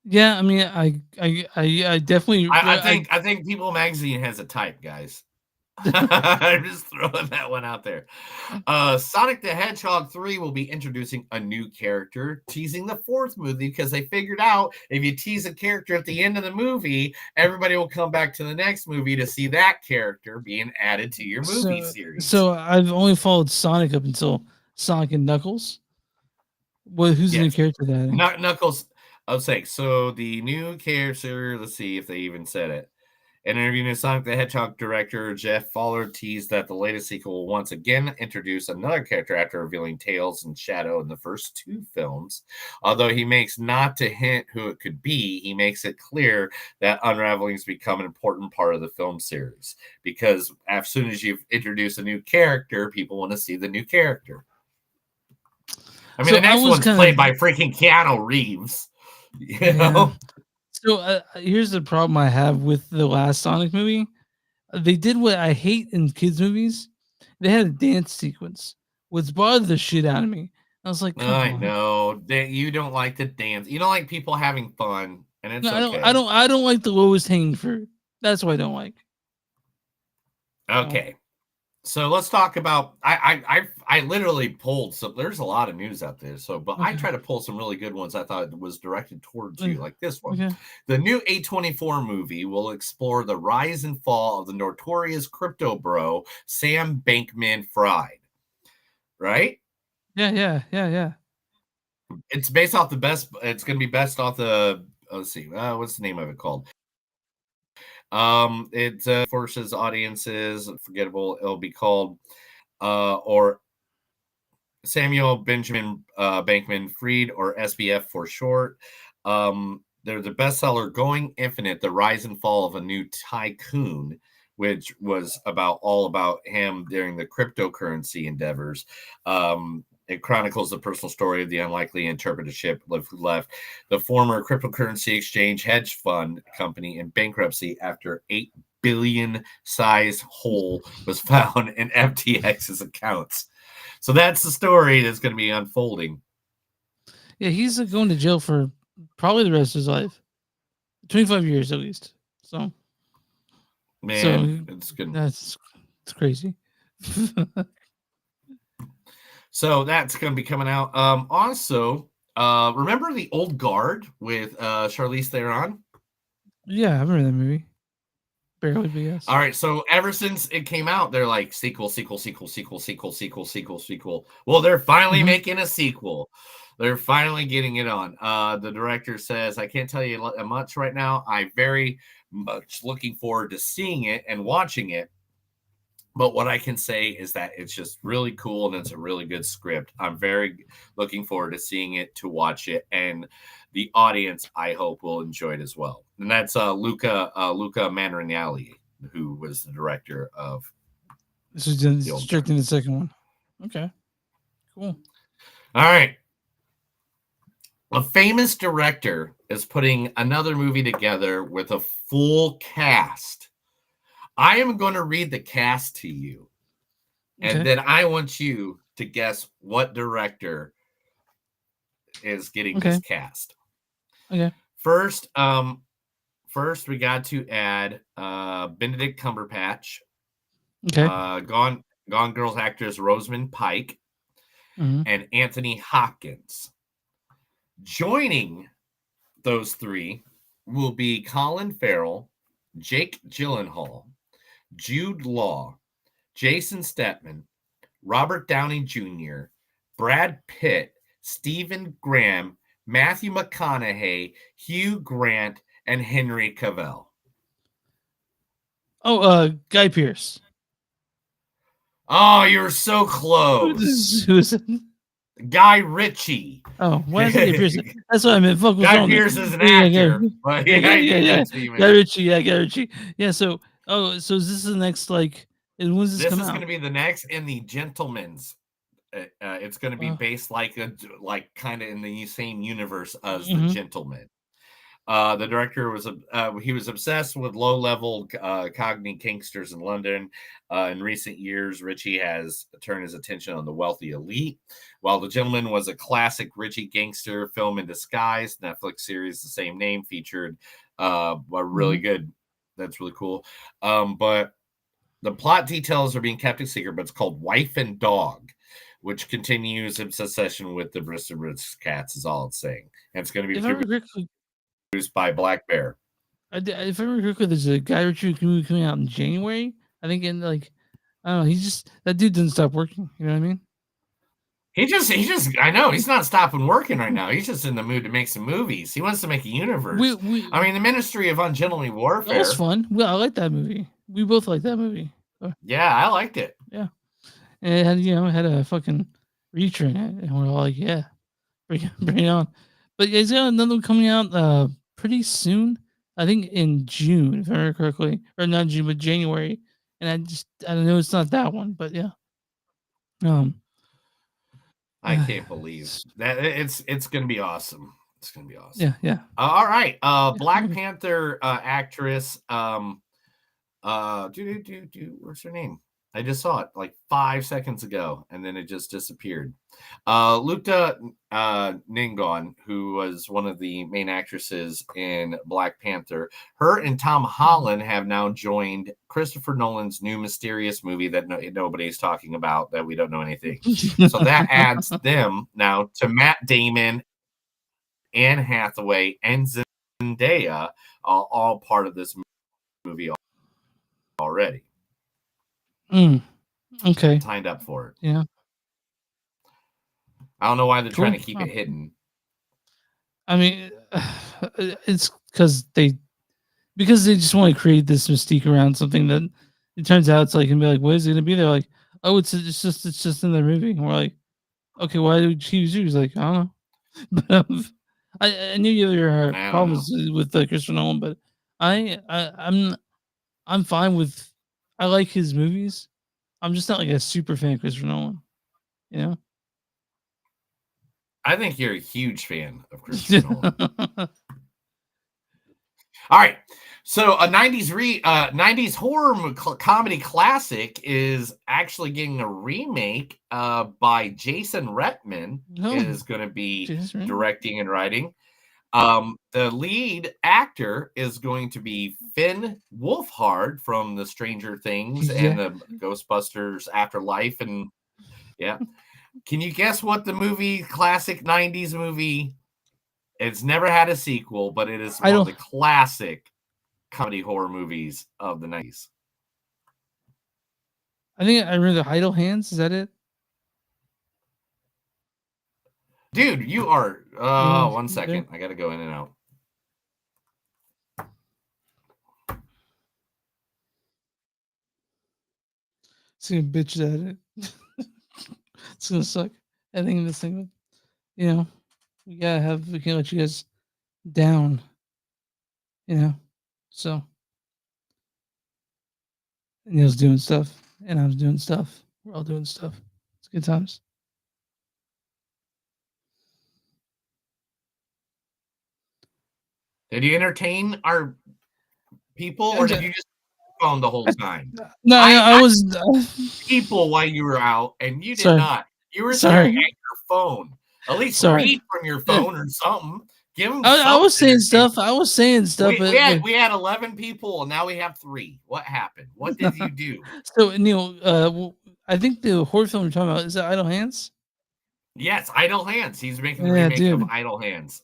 Yeah, I mean, I definitely. I think People magazine has a type, guys. I'm just throwing that one out there. Sonic the Hedgehog 3 will be introducing a new character, teasing the 4th movie because they figured out if you tease a character at the end of the movie, everybody will come back to the next movie to see that character being added to your movie series. So I've only followed Sonic up until Sonic and Knuckles. Who's the new character that? Knuckles. I was saying, so the new character, let's see if they even said it. In an interview with Sonic the Hedgehog director Jeff Fowler teased that the latest sequel will once again introduce another character after revealing Tails and Shadow in the first 2 films. Although he makes not to hint who it could be, he makes it clear that unraveling has become an important part of the film series. Because as soon as you've introduced a new character, people want to see the new character. I mean, the next one's played by freaking Keanu Reeves. You know? So here's the problem I have with the last Sonic movie. They did what I hate in kids movies. They had a dance sequence, which bothered the shit out of me. I was like, I know that you don't like the dance. You don't like people having fun, and it's okay. I don't like the lowest hanging fruit. That's what I don't like. Okay. So let's talk about. I literally pulled some. There's a lot of news out there. But I try to pull some really good ones. I thought was directed towards you, like this one. Okay. The new A24 movie will explore the rise and fall of the notorious crypto bro Sam Bankman-Fried. Right? Yeah. It's based off the best. It's going to be best off the. Let's see. What's the name of it called? It forces audiences forgettable. It'll be called or Samuel Benjamin Bankman-Fried, or SBF for short. They're the bestseller Going Infinite: The Rise and Fall of a New Tycoon, which was all about him during the cryptocurrency endeavors. It chronicles the personal story of the unlikely entrepreneurship who left the former cryptocurrency exchange hedge fund company in bankruptcy after $8 billion size hole was found in FTX's accounts. So that's the story that's going to be unfolding. Yeah, he's going to jail for probably the rest of his life. 25 years at least. So, man, it's good. It's crazy. So that's going to be coming out. Also, remember The Old Guard with Charlize Theron? Yeah, I remember that movie. Barely, but yes. All right, so ever since it came out, they're like sequel. Well, they're finally making a sequel. They're finally getting it on. The director says, I can't tell you much right now. I'm very much looking forward to seeing it and watching it. But what I can say is that it's just really cool and it's a really good script. I'm very looking forward to seeing it, to watch it, and the audience, I hope, will enjoy it as well. And that's Luca Manganiello, who was the director of. This is directing the second one. Okay, cool. All right. A famous director is putting another movie together with a full cast. I am going to read the cast to you, and then I want you to guess what director is getting this cast. Okay. First, we got to add Benedict Cumberbatch. Okay. Gone Girls actress Rosamund Pike and Anthony Hopkins. Joining those three will be Colin Farrell, Jake Gyllenhaal, Jude Law, Jason Statham, Robert Downey Jr., Brad Pitt, Stephen Graham, Matthew McConaughey, Hugh Grant, and Henry Cavill. Oh, Guy Pearce. Oh, you're so close. Who's it? Guy Ritchie. Oh, why is it Guy Pearce? That's what I meant. Fuck, Guy Pearce is an actor. Yeah. Guy Ritchie. Yeah. So, is this the next when's this come out? This is going to be the next in the Gentleman's. It's going to be based like kind of in the same universe as the Gentleman. The director was he was obsessed with low-level cognate gangsters in London. In recent years, Ritchie has turned his attention on the wealthy elite. While The Gentleman was a classic Ritchie gangster film in disguise, Netflix series the same name featured a really good. That's really cool. But the plot details are being kept a secret. But it's called Wife and Dog, which continues its obsession with the Bristol cats. Is all it's saying, and it's going to be produced by Black Bear. If I remember correctly, there's a Guy Ritchie movie coming out in January. I think I don't know. That dude doesn't stop working. You know what I mean? He just. I know he's not stopping working right now. He's just in the mood to make some movies. He wants to make a universe. I mean, the Ministry of Ungentlemanly Warfare. That was fun. Well, I like that movie. We both like that movie. Yeah, I liked it. Yeah, and it had a fucking Reacher in it, and we're all like, yeah, bring it on. But yeah, he's got another one coming out pretty soon. I think in June, if I remember correctly, or not June, but January. And I don't know, it's not that one, but yeah. I can't believe that it's going to be awesome. It's going to be awesome. Yeah. All right. Black Panther actress. What's her name? I just saw it like 5 seconds ago, and then it just disappeared. Lupita Nyong'o, who was one of the main actresses in Black Panther, her and Tom Holland have now joined Christopher Nolan's new mysterious movie that nobody's talking about, that we don't know anything. So that adds them now to Matt Damon, Anne Hathaway, and Zendaya, all part of this movie already. Okay. Signed up for it. Yeah. I don't know why they're trying to keep it hidden. I mean, it's because they just want to create this mystique around something that it turns out it's like, and be like, what is it going to be? They're like, oh, it's just in the movie. And we're like, okay, why did we choose you? He's like, I don't know. But I knew you had problems with Christopher Nolan, but I'm fine with. I like his movies. I'm just not like a super fan of Christopher Nolan. You know? I think you're a huge fan of Christopher Nolan. All right. So a 90s horror comedy classic is actually getting a remake by Jason Reitman. Is going to be directing and writing. The lead actor is going to be Finn Wolfhard from the Stranger Things and the Ghostbusters Afterlife. And yeah. Can you guess what the classic 90s movie? It's never had a sequel, but it is one of the classic comedy horror movies of the 90s. I think I remember Idle Hands. Is that it? Dude, you are 1 second. I gotta go in and out. It's gonna bitch at it. It's gonna suck. I think this thing, we can't let you guys down. So Neil's doing stuff and I was doing stuff. We're all doing stuff. It's good times. Did you entertain our people, or did you just phone the whole time? No, I was people while you were out, and you did Sorry. not. You were Sorry. staring at your phone. At least Sorry. read from your phone or something. Give them. I was saying stuff. I was saying stuff. We had 11 people, and now we have 3. What happened? What did you do? So Neil, I think the horror film you're talking about is that Idle Hands. Yes, Idle Hands. He's making a remake of Idle Hands.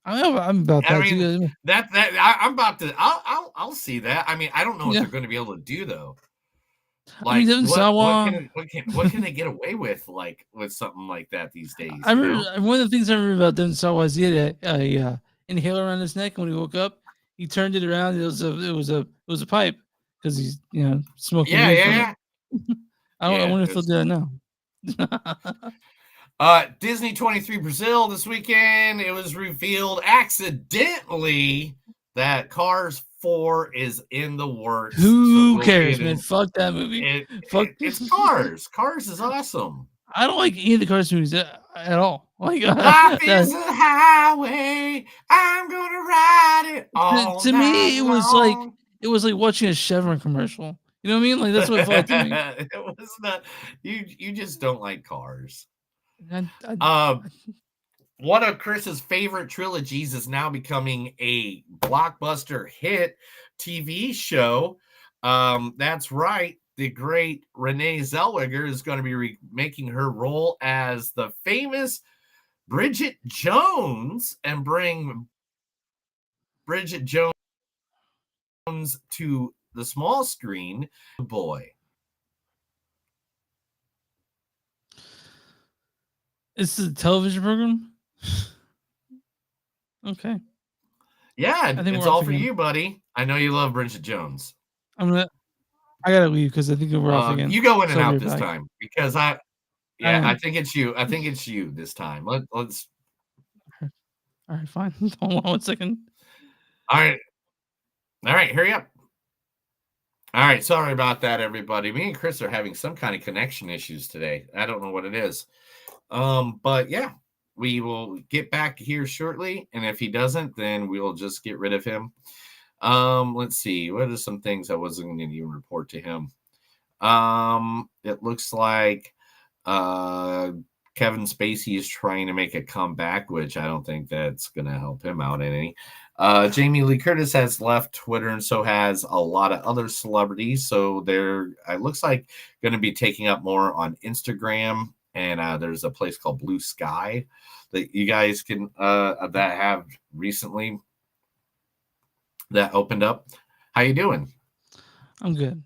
I'm about that. I mean, I'm about to. I'll see that. I mean, I don't know what they're going to be able to do though. Like, what can they get away with, like, with something like that these days? I remember one of the things I remember about Devon Sawa was he had a inhaler around his neck, and when he woke up, he turned it around. It was a pipe because he's smoking. Yeah. I wonder if they'll do that now. Disney 23 Brazil this weekend. It was revealed accidentally that Cars 4 is in the works. Who cares, man? Fuck that movie. It's Cars. Cars is awesome. I don't like any of the Cars movies at all. Like, life is a highway. I'm gonna ride it all to me, it was long. like watching a Chevron commercial. You know what I mean? Like, that's what it felt like to me. It was not. You just don't like Cars. One of Chris's favorite trilogies is now becoming a blockbuster hit TV show. That's right. The great Renee Zellweger is going to be making her role as the famous Bridget Jones and bring Bridget Jones to the small screen. Boy. It's a television program? Okay. Yeah, it's all for you, buddy. I know you love Bridget Jones. I gotta leave because I think we're off again. You go in and out this time because I think it's you. I think it's you this time. Let's. All right, fine. Hold on 1 second. All right, hurry up. All right, sorry about that, everybody. Me and Chris are having some kind of connection issues today. I don't know what it is. But yeah, we will get back here shortly, and if he doesn't, then we'll just get rid of him. Let's see. What are some things I wasn't going to even report to him? It looks like Kevin Spacey is trying to make a comeback, which I don't think that's going to help him out any. Jamie Lee Curtis has left Twitter, and so has a lot of other celebrities. So it looks like going to be taking up more on Instagram. And there's a place called Blue Sky that you guys can that have recently that opened up. How you doing? I'm good.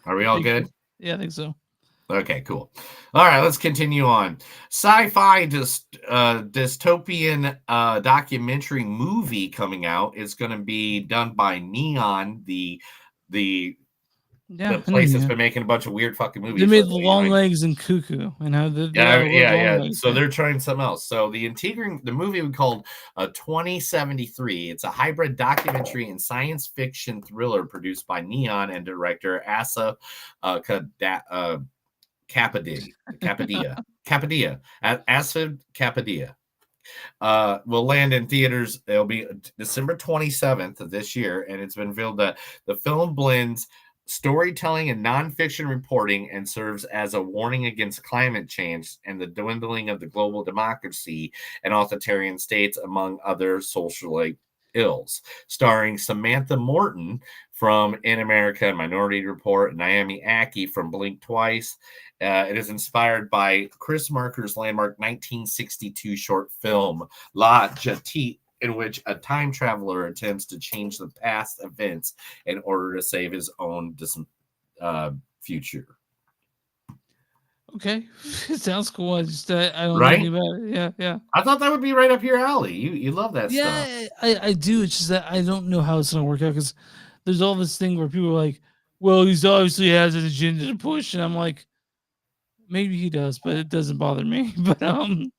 Are we all good? Yeah, I think so. Okay, cool. All right, let's continue on. Sci-fi dystopian documentary movie coming out is going to be done by Neon, the place that's been making a bunch of weird fucking movies. They made Long Legs and Cuckoo, and how yeah. So they're trying something else. So the movie we called 2073. It's a hybrid documentary and science fiction thriller produced by Neon and director Asa Kapadia. Asad Kapadia. Will land in theaters. It'll be December 27th of this year, and it's been revealed that the film blends storytelling and nonfiction reporting and serves as a warning against climate change and the dwindling of the global democracy and authoritarian states, among other social ills. Starring Samantha Morton from In America, Minority Report, and Naomi Ackie from Blink Twice. It is inspired by Chris Marker's landmark 1962 short film La Jetée, in which a time traveler attempts to change the past events in order to save his own future. Okay, it sounds cool. I don't right? know about it. Yeah. I thought that would be right up your alley. You love that stuff. Yeah, I do. It's just that I don't know how it's gonna work out because there's all this thing where people are like, "Well, he's obviously has an agenda to push," and I'm like, maybe he does, but it doesn't bother me. But I'm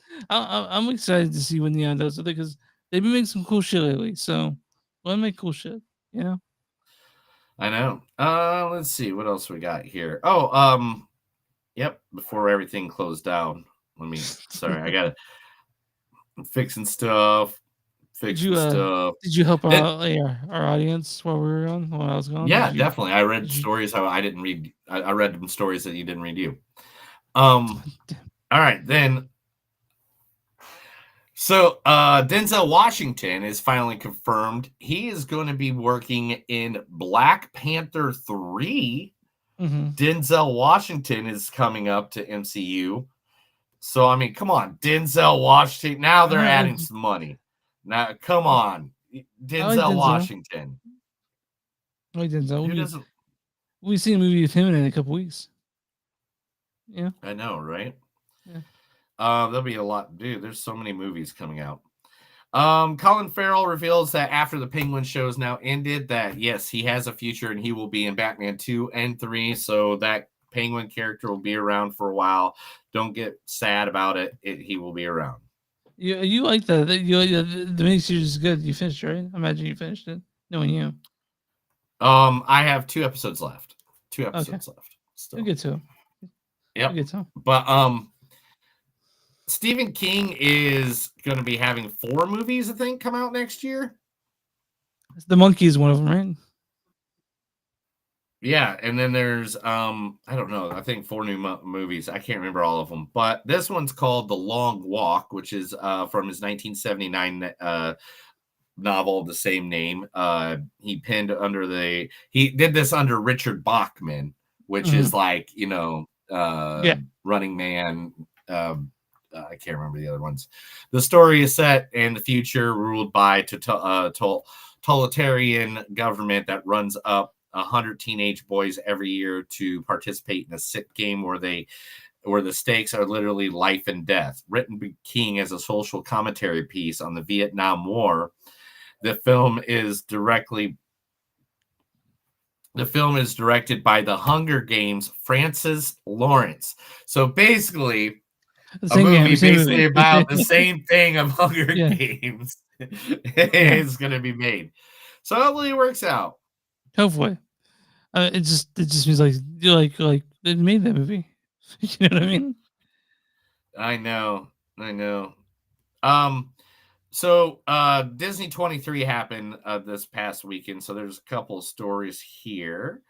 excited to see what Neon does with it because they've been making some cool shit lately. So let them make cool shit, you know? I know. Let's see what else we got here. Yep. Before everything closed down, sorry, I'm fixing stuff. fix the stuff. Did you help our audience while we were on? While I was gone? Yeah, definitely. I read stories how I didn't read. I read them stories that you didn't read. All right, then. So Denzel Washington is finally confirmed. He is going to be working in Black Panther 3. Denzel Washington is coming up to MCU. So, I mean, come on. Denzel Washington. Now they're adding some money. Now, come on. Denzel Washington. I like Denzel. Who doesn't? We've seen a movie with him in a couple weeks. Yeah. I know, right? Yeah. There'll be a lot. Dude, there's so many movies coming out. Colin Farrell reveals that after the Penguin show is now ended, that yes, he has a future and he will be in Batman 2 and 3. So that Penguin character will be around for a while. Don't get sad about it. He will be around. You like that? The miniseries is good. You finished, right? I imagine you finished it, knowing you. I have 2 episodes left. 2 episodes left. Still. We'll get to it. Yep. We'll get to it. But Stephen King is going to be having 4 movies, I think, come out next year. The Monkey is one of them, right? Yeah, and then there's I don't know, I think 4 new movies. I can't remember all of them, but this one's called The Long Walk, which is from his 1979 novel of the same name. He did this under Richard Bachman, which is like, Running Man. I can't remember the other ones. The story is set in the future, ruled by totalitarian government that runs up 100 teenage boys every year to participate in a sick game where the stakes are literally life and death. Written by King as a social commentary piece on the Vietnam War, the film is directed by the Hunger Games Francis Lawrence. So basically, a movie about the same thing of Hunger Games is going to be made. So hopefully it works out. Hopefully, it just means like they made that movie. You know what I mean? I know. So Disney 23 happened this past weekend. So there's a couple of stories here.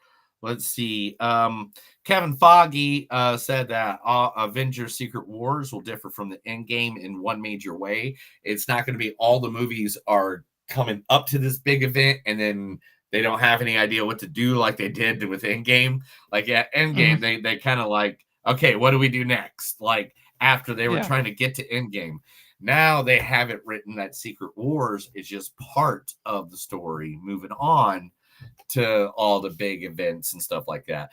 Let's see. Kevin Feige said that Avengers Secret Wars will differ from the Endgame in one major way. It's not going to be all the movies are coming up to this big event and then they don't have any idea what to do like they did with Endgame. Like at Endgame, they kind of like, okay, what do we do next? Like after they were trying to get to Endgame. Now they have it written that Secret Wars is just part of the story moving on to all the big events and stuff like that.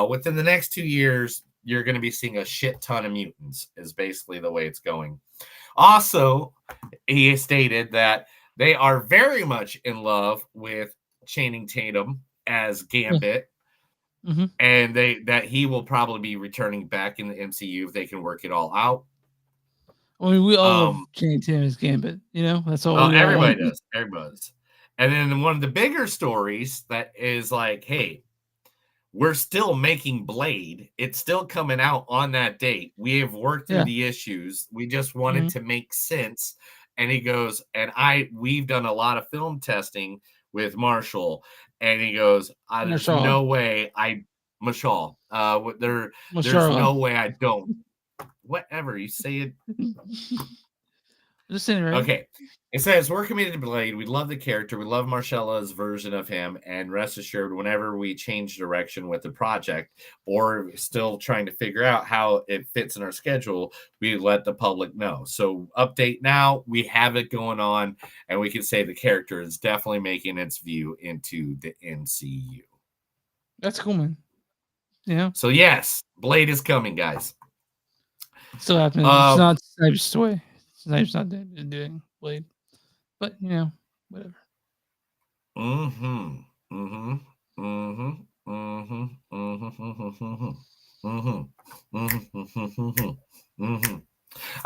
Within the next 2 years, you're going to be seeing a shit ton of mutants is basically the way it's going. Also, he stated that they are very much in love with Channing Tatum as Gambit. And that he will probably be returning back in the MCU if they can work it all out. I mean, we all love Channing Tatum as Gambit. You know, that's all. Everybody does. Everybody does. And then one of the bigger stories that is like, hey, we're still making Blade. It's still coming out on that date. We have worked through the issues. We just wanted to make sense. And he goes, and we've done a lot of film testing with Marshall. And he goes, there's no way Marshall. There's no way I don't. Whatever you say it. Just saying, right? Okay. It says we're committed to Blade. We love the character. We love Marcella's version of him. And rest assured, whenever we change direction with the project or still trying to figure out how it fits in our schedule, we let the public know. So update now. We have it going on, and we can say the character is definitely making its view into the MCU. That's cool, man. Yeah. So yes, Blade is coming, guys. Still happening. It's not Sniper's way. Sniper's not doing Blade. But, you know, whatever.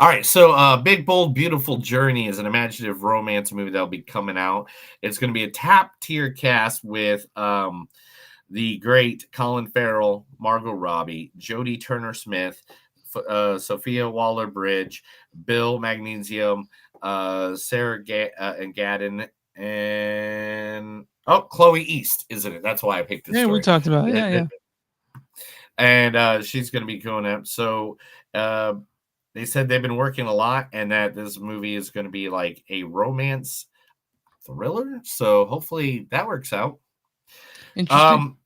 All right, so Big Bold Beautiful Journey is an imaginative romance movie that'll be coming out. It's going to be a top tier cast with the great Colin Farrell, Margot Robbie, Jodie Turner-Smith, Sophia Waller-Bridge, Bill Magnesium, Sarah and Gadden, and Chloe East is in it. That's why I picked this. Yeah, story. We talked about it. Yeah. And she's going to be going up. So they said they've been working a lot, and that this movie is going to be like a romance thriller. So hopefully that works out. Interesting.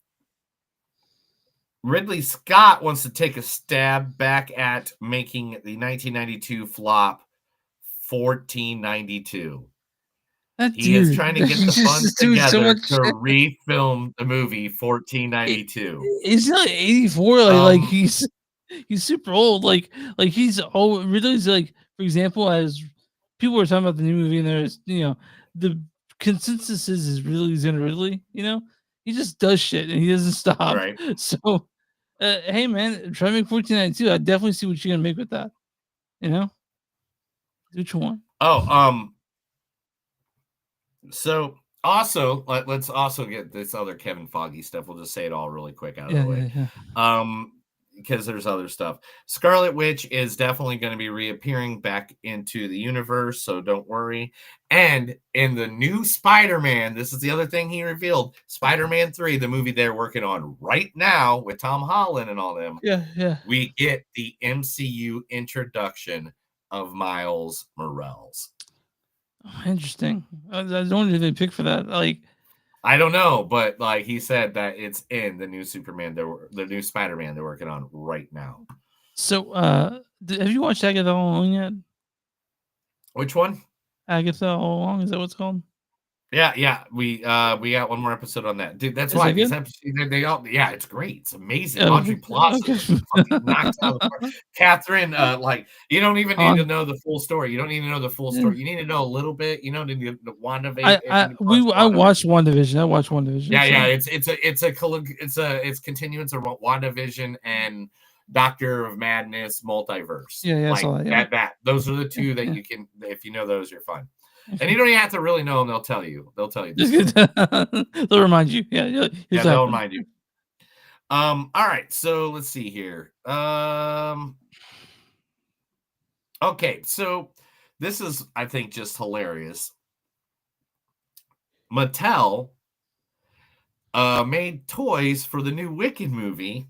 Ridley Scott wants to take a stab back at making the 1992 flop 1492. He is trying to get the funds together to refilm the movie 1492. He's not 84. Like he's super old. Like he's old. Ridley's like, for example, as people were talking about the new movie, and there's the consensus is Ridley's in Ridley. He just does shit and he doesn't stop. Right. So, hey man, try to make 1492. I definitely see what you're gonna make with that. Do what you want. So also, let's also get this other Kevin Feige stuff. We'll just say it all really quick out of the way. Because there's other stuff. Scarlet Witch is definitely going to be reappearing back into the universe, so don't worry. And in the new Spider-Man, this is the other thing he revealed, Spider-Man 3, the movie they're working on right now with Tom Holland and all them. Yeah. We get the MCU introduction of Miles Morales. Oh, interesting. I don't know who they pick for that. I don't know, but he said that it's in the new the new Spider-Man they're working on right now. So, have you watched Agatha All Along yet? Which one? Agatha All Along, is that what it's called? Yeah. We got one more episode on that, dude. That's why these episodes, it's great. It's amazing. Audrey Plaza fucking knocks out of the park. Catherine, you don't even need to know the full story. You don't need to know the full story. You need to know a little bit. The WandaVision. I watched WandaVision. Yeah. It's continuance of WandaVision and Doctor of Madness multiverse. Yeah, I saw that. That those are the two that you can. If you know those, you're fine. And you don't even have to really know them. They'll tell you. They'll remind you. Yeah, they'll remind you. All right. So let's see here. Okay. So this is, I think, just hilarious. Mattel made toys for the new Wicked movie.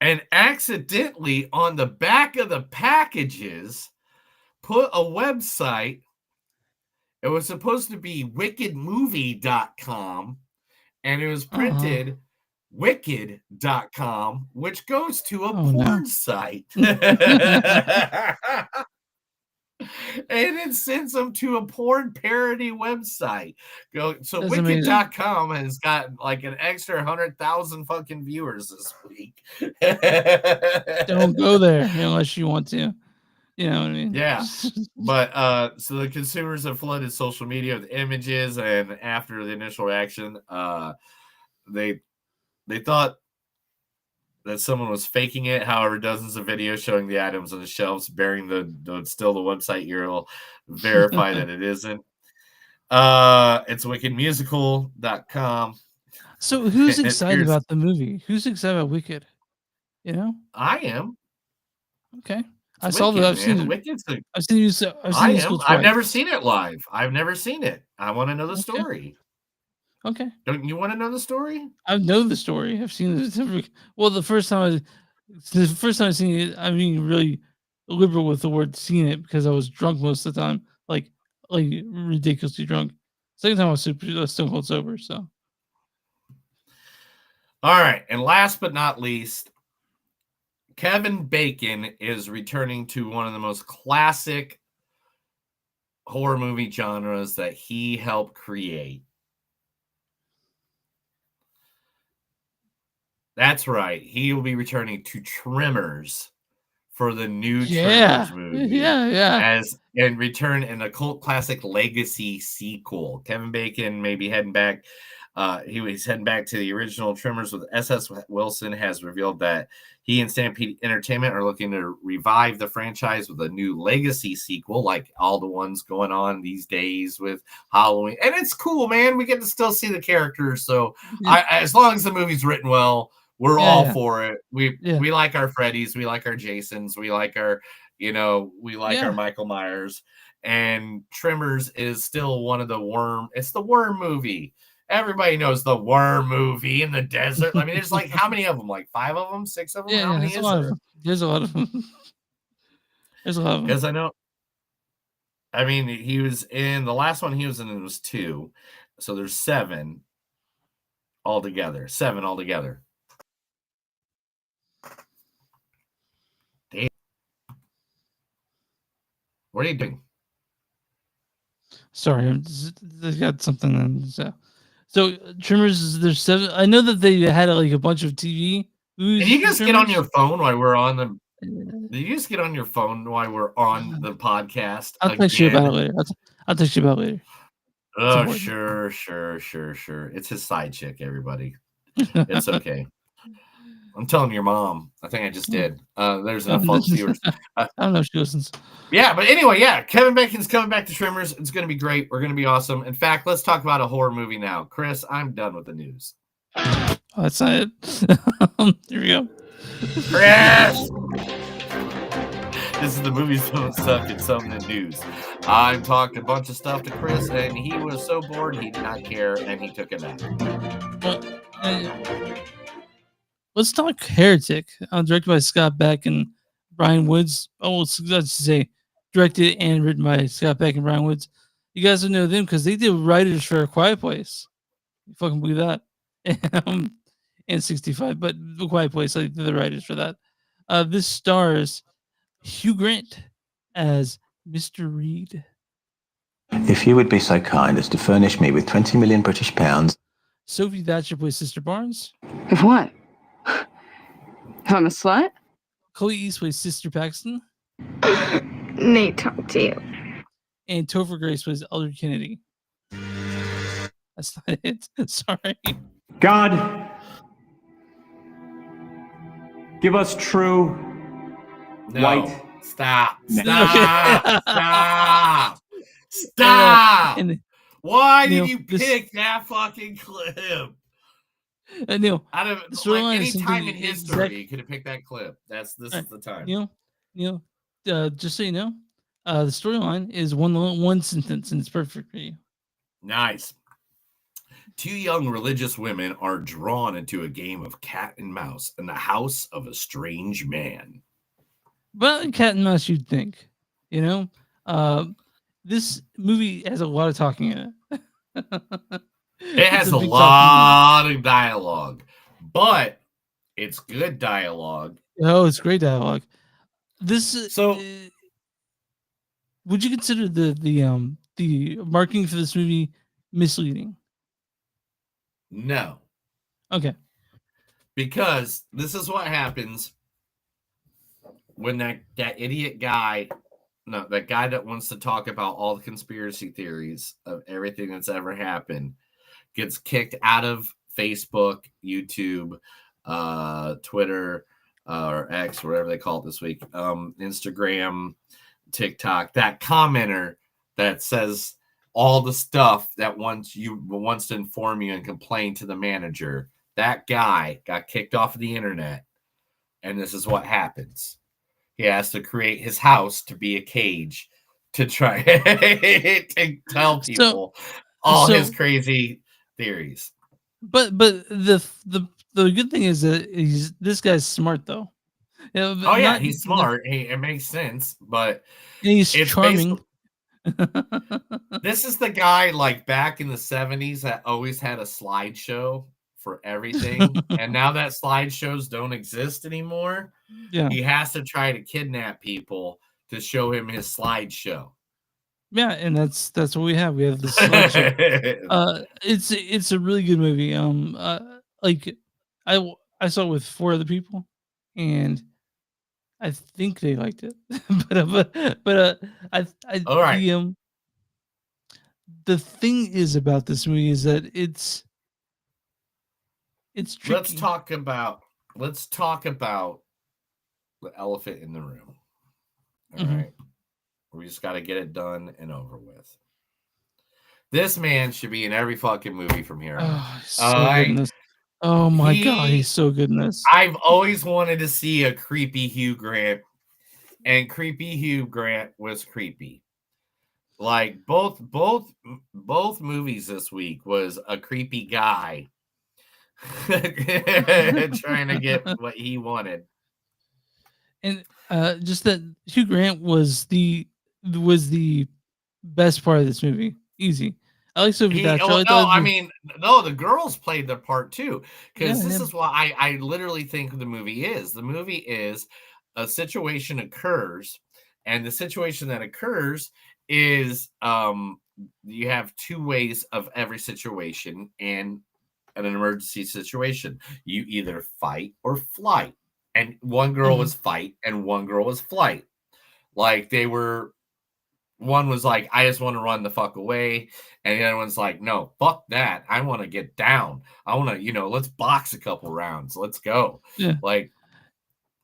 And accidentally on the back of the packages put a website. It was supposed to be wickedmovie.com, and it was printed wicked.com, which goes to a porn site. And it sends them to a porn parody website. So wicked.com has got an extra 100,000 fucking viewers this week. Don't go there unless you want to. You know what I mean? Yeah. But so the consumers have flooded social media with images, and after the initial reaction, they thought that someone was faking it. However, dozens of videos showing the items on the shelves bearing the website URL verify that it isn't. It's wickedmusical.com. So who's excited about the movie? Who's excited about Wicked? I am. Okay. I've seen it. I've never seen it live. I've never seen it. I want to know the story. Okay. Don't you want to know the story? I know the story. I've seen it. Well, the first time I've seen it, I'm being really liberal with the word "seen it" because I was drunk most of the time, like ridiculously drunk. Second time I was still cold sober. So. All right, and last but not least, Kevin Bacon is returning to one of the most classic horror movie genres that he helped create. That's right. He will be returning to Tremors for the new Tremors movie. Yeah. And return in a cult classic legacy sequel. Kevin Bacon may be heading back. He was heading back to the original Tremors with S.S. Wilson has revealed that he and Stampede Entertainment are looking to revive the franchise with a new legacy sequel, like all the ones going on these days with Halloween. And it's cool, man. We get to still see the characters. So as long as the movie's written well, we're all for it. We like our Freddys. We like our Jasons. We like our, You know, we like our Michael Myers. And Tremors is still one of the worm. It's the worm movie. Everybody knows the worm movie in the desert. I mean, there's like how many of them? Like 5 of them, 6 of them? How many is there? There's a lot of them. There's a lot of them. Because I know. I mean, he was in the last one he was in. It was 2, so there's 7 altogether. 7 altogether. Damn. What are you doing? Sorry, I got something. So Tremors, there's 7. I know that they had like a bunch of TV movies. Can you just get on your phone while we're on the? Did you just get on your phone while we're on the podcast? I'll text you about it later. I'll text you about it later. Oh, sure. It's his side chick, everybody. It's okay. I'm telling your mom. I think I just did. There's enough folks viewers. I don't know if she listens. Yeah, but anyway, Kevin Bacon's coming back to Tremors. It's going to be great. We're going to be awesome. In fact, let's talk about a horror movie now. Chris, I'm done with the news. Oh, that's not it. Here we go. Chris! This is the movies don't suck. It's something in news. I talked a bunch of stuff to Chris, and he was so bored he did not care, and he took a nap. Let's talk Heretic. Directed by Scott Beck and Brian Woods. Oh, let's say directed and written by Scott Beck and Brian Woods. You guys don't know them because they did writers for A Quiet Place. You fucking believe that? And 65, but The Quiet Place, like the writers for that. This stars Hugh Grant as Mr. Reed. If you would be so kind as to furnish me with 20 million British pounds. Sophie Thatcher plays Sister Barnes. If what? If I'm a slut? Chloe East plays Sister Paxton. Nate, talk to you. And Topher Grace plays Elder Kennedy. That's not it. Sorry. God, give us true white. Stop. Why did you pick that fucking clip? Neil, out of like any time in history, you could have picked that clip. This is the time. Neil, just so you know, the storyline is one sentence, and it's perfect for you. Nice. 2 young religious women are drawn into a game of cat and mouse in the house of a strange man. Well, cat and mouse, you'd think. This movie has a lot of talking in it. It has a lot of dialogue, but it's good dialogue. Oh, it's great dialogue. So, would you consider the marketing for this movie misleading? No. Okay. Because this is what happens when that idiot guy, that guy that wants to talk about all the conspiracy theories of everything that's ever happened, gets kicked out of Facebook, YouTube, Twitter, or X, whatever they call it this week, Instagram, TikTok. That commenter that says all the stuff that wants to inform you and complain to the manager, that guy got kicked off of the internet, and this is what happens. He has to create his house to be a cage to try to tell people his crazy theories. But the good thing is that this guy's smart though. He's smart. It makes sense, but he's charming. This is the guy like back in the 70s that always had a slideshow for everything, and now that slideshows don't exist anymore. Yeah, he has to try to kidnap people to show him his slideshow. Yeah, and that's what we have. We have the slideshow. It's a really good movie. Like I saw it with 4 other people, and I think they liked it. but all right. The thing is about this movie is that it's tricky. Let's talk about the elephant in the room. All right. We just got to get it done and over with. This man should be in every fucking movie from here on. Oh my God, he's so good in this. I've always wanted to see a creepy Hugh Grant and creepy Hugh Grant was creepy. Like both movies this week was a creepy guy trying to get what he wanted. And just that Hugh Grant was the best part of this movie. Easy. I like Sophie Thatcher. The girls played their part too. Because this is why I literally think the movie is. The movie is a situation occurs, and the situation that occurs is you have two ways of every situation in an emergency situation. You either fight or flight. And one girl was fight and one girl was flight. Like one was like, I just want to run the fuck away. And the other one's like, no, fuck that. I want to get down. I want to, let's box a couple rounds. Let's go. Yeah.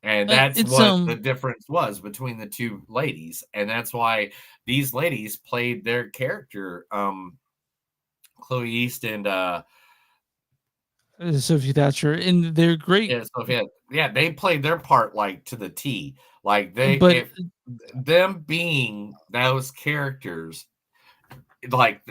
And that's what the difference was between the two ladies. And that's why these ladies played their character, Chloe East and Sophie Thatcher, and they're great. Yeah, Sophie. Yeah, they played their part like to the T. Like them being those characters, like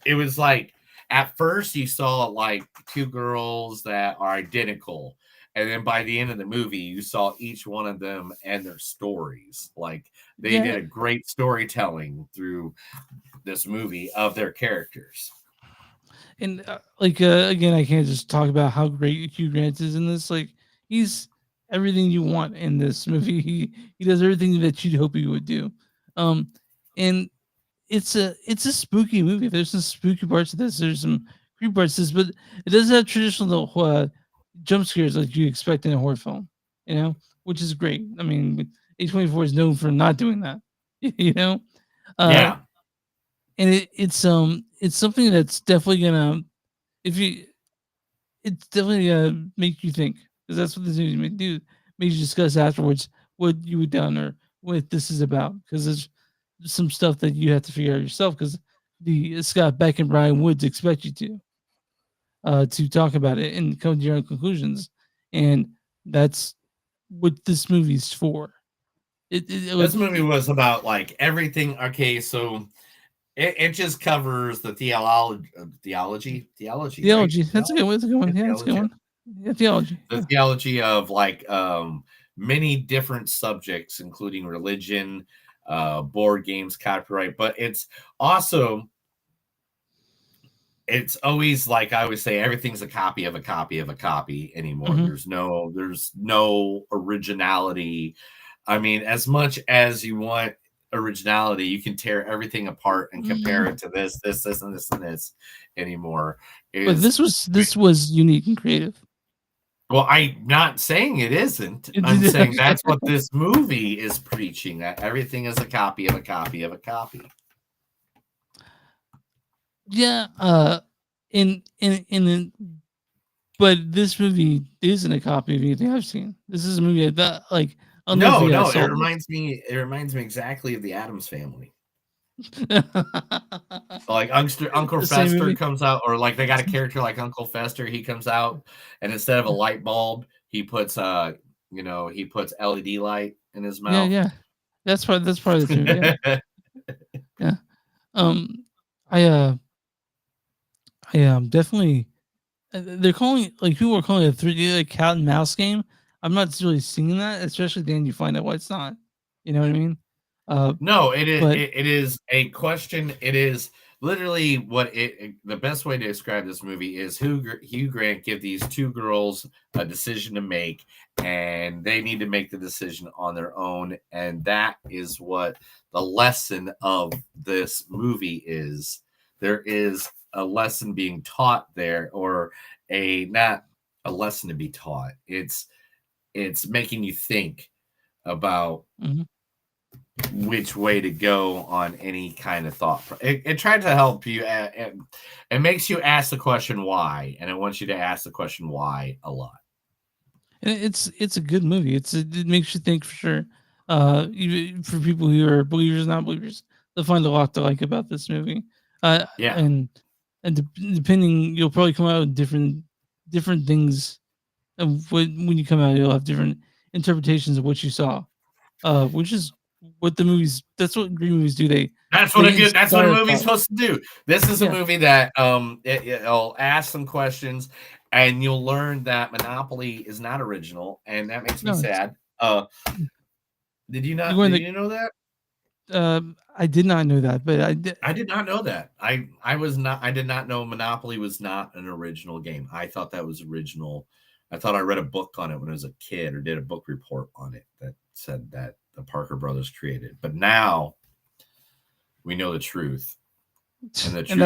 it was like at first you saw like two girls that are identical, and then by the end of the movie you saw each one of them and their stories. Like they did a great storytelling through this movie of their characters. And again, I can't just talk about how great Hugh Grant is in this. Like he's everything you want in this movie. He does everything that you'd hope he would do. And it's a spooky movie. There's some spooky parts of this. There's some creepy parts of this, but it doesn't have traditional jump scares like you expect in a horror film. Which is great. I mean, A24 is known for not doing that. Yeah. And it's something that's definitely gonna it's definitely gonna make you think, because that's what this movie may do. Make you discuss afterwards what you would done or what this is about, because there's some stuff that you have to figure out yourself, because the Scott Beck and Brian Woods expect you to talk about it and come to your own conclusions, and that's what this movie's for. This movie was about like everything. Okay, so it just covers the theology. Right? That's a good one. Yeah, that's a good one. Yeah, theology. The theology of like many different subjects, including religion, board games, copyright. But it's also, it's always like I always say, everything's a copy of a copy of a copy anymore. Mm-hmm. There's no originality. I mean, as much as you want originality, you can tear everything apart and compare it to this, and this anymore. But this was unique and creative. Well, I'm not saying it isn't. I'm saying that's what this movie is preaching, that everything is a copy of a copy of a copy. Yeah, but this movie isn't a copy of anything I've seen. This is a movie that like no, it reminds me exactly of the Addams Family. Like Uncle Fester comes out, or like they got a character like Uncle Fester. He comes out, and instead of a light bulb, he puts he puts LED light in his mouth. Yeah. That's part of the movie. Yeah. I definitely. They're calling it, like, people are calling it a 3D like cat and mouse game. I'm not really seeing that, especially then you find out why it's not. You know what I mean? No, it is. It is a question. It is literally what the best way to describe this movie is Hugh Grant give these two girls a decision to make, and they need to make the decision on their own. And that is what the lesson of this movie is. There is a lesson being taught there, or not a lesson to be taught. It's making you think about which way to go on any kind of thought. It tried to help you. It makes you ask the question why, and it wants you to ask the question why a lot. And it's a good movie. It makes you think for sure. Even for people who are believers, not believers, they'll find a lot to like about this movie. And depending, you'll probably come out with different things. And when you come out, you'll have different interpretations of what you saw, which is what the movies. That's what green movies do. That's what a movie's supposed to do. This is a movie that it'll ask some questions, and you'll learn that Monopoly is not original, and that makes me sad. Did you not? Did you know that? I did not know that, but I did not know that. I did not know Monopoly was not an original game. I thought that was original. I thought I read a book on it when I was a kid, or did a book report on it that said that the Parker brothers created. But now we know the truth, and the truth and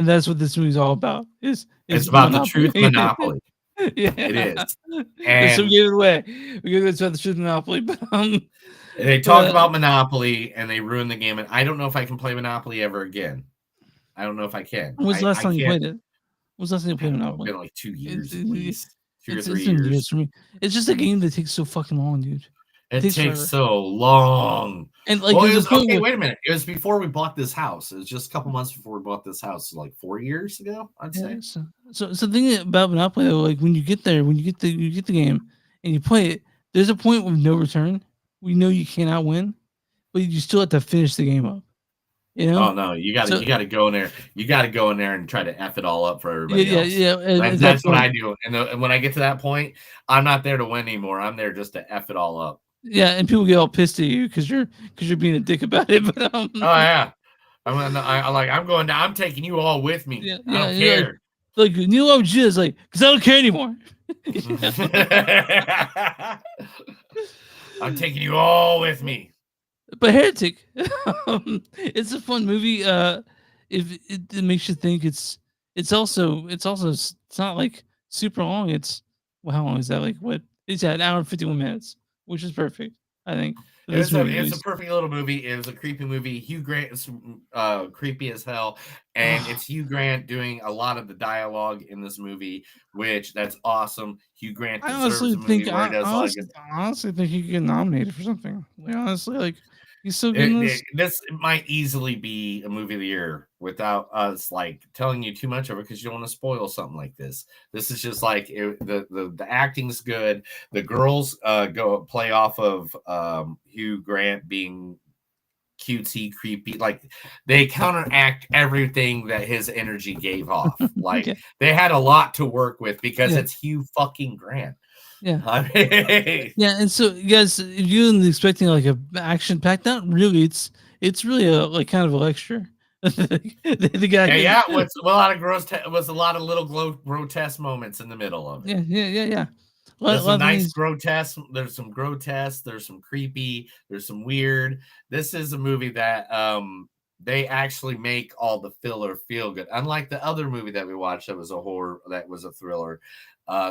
that's what this movie's all about. It's about Monopoly. The truth Monopoly. Yeah, it is. And so we gave it away. We gave it about the truth Monopoly, but they talk about Monopoly and they ruin the game. And I don't know if I can play Monopoly ever again. I don't know if I can. When was the last time you played it? When was the last time you played Monopoly? It's been like 2 years at least. 2 or 3 years for me. It's just a game that takes so fucking long, dude. It takes so long. And like, okay, wait a minute. It was before we bought this house. It was just a couple months before we bought this house, like 4 years ago, I'd say. So the thing about Monopoly, though, like when you get there, you get the game and you play it, there's a point with no return. We know you cannot win, but you still have to finish the game up. You know? Oh no, you got to go in there. You got to go in there and try to F it all up for everybody else. Yeah. That's what I do. And when I get to that point, I'm not there to win anymore. I'm there just to F it all up. Yeah, and people get all pissed at you because you're being a dick about it. But oh yeah, I'm going down. I'm taking you all with me. I don't care. Like you know what is like, because I don't care anymore. I'm taking you all with me. But Heretic, it's a fun movie. If it makes you think, it's not like super long. How long is that? Like what? It's an hour and 51 minutes, which is perfect. I think it's a perfect little movie. It was a creepy movie. Hugh Grant is creepy as hell, and it's Hugh Grant doing a lot of the dialogue in this movie, that's awesome. Hugh Grant deserves a movie where he does I honestly think he could get nominated for something. Like, honestly, like he's so good. This might easily be a movie of the year without us like telling you too much of it, because you don't want to spoil something like this. This is just like the acting's good. The girls go play off of Hugh Grant being cutesy, creepy. Like they counteract everything that his energy gave off. Like they had a lot to work with because it's Hugh fucking Grant. Yeah. And so you guys, if you're expecting like a action packed, not really. It's really a like kind of a lecture. The guy with a lot of little grotesque moments in the middle of it. Yeah. There's some nice grotesque. There's some grotesque. There's some creepy. There's some weird. This is a movie that they actually make all the filler feel good. Unlike the other movie that we watched that was a horror, that was a thriller.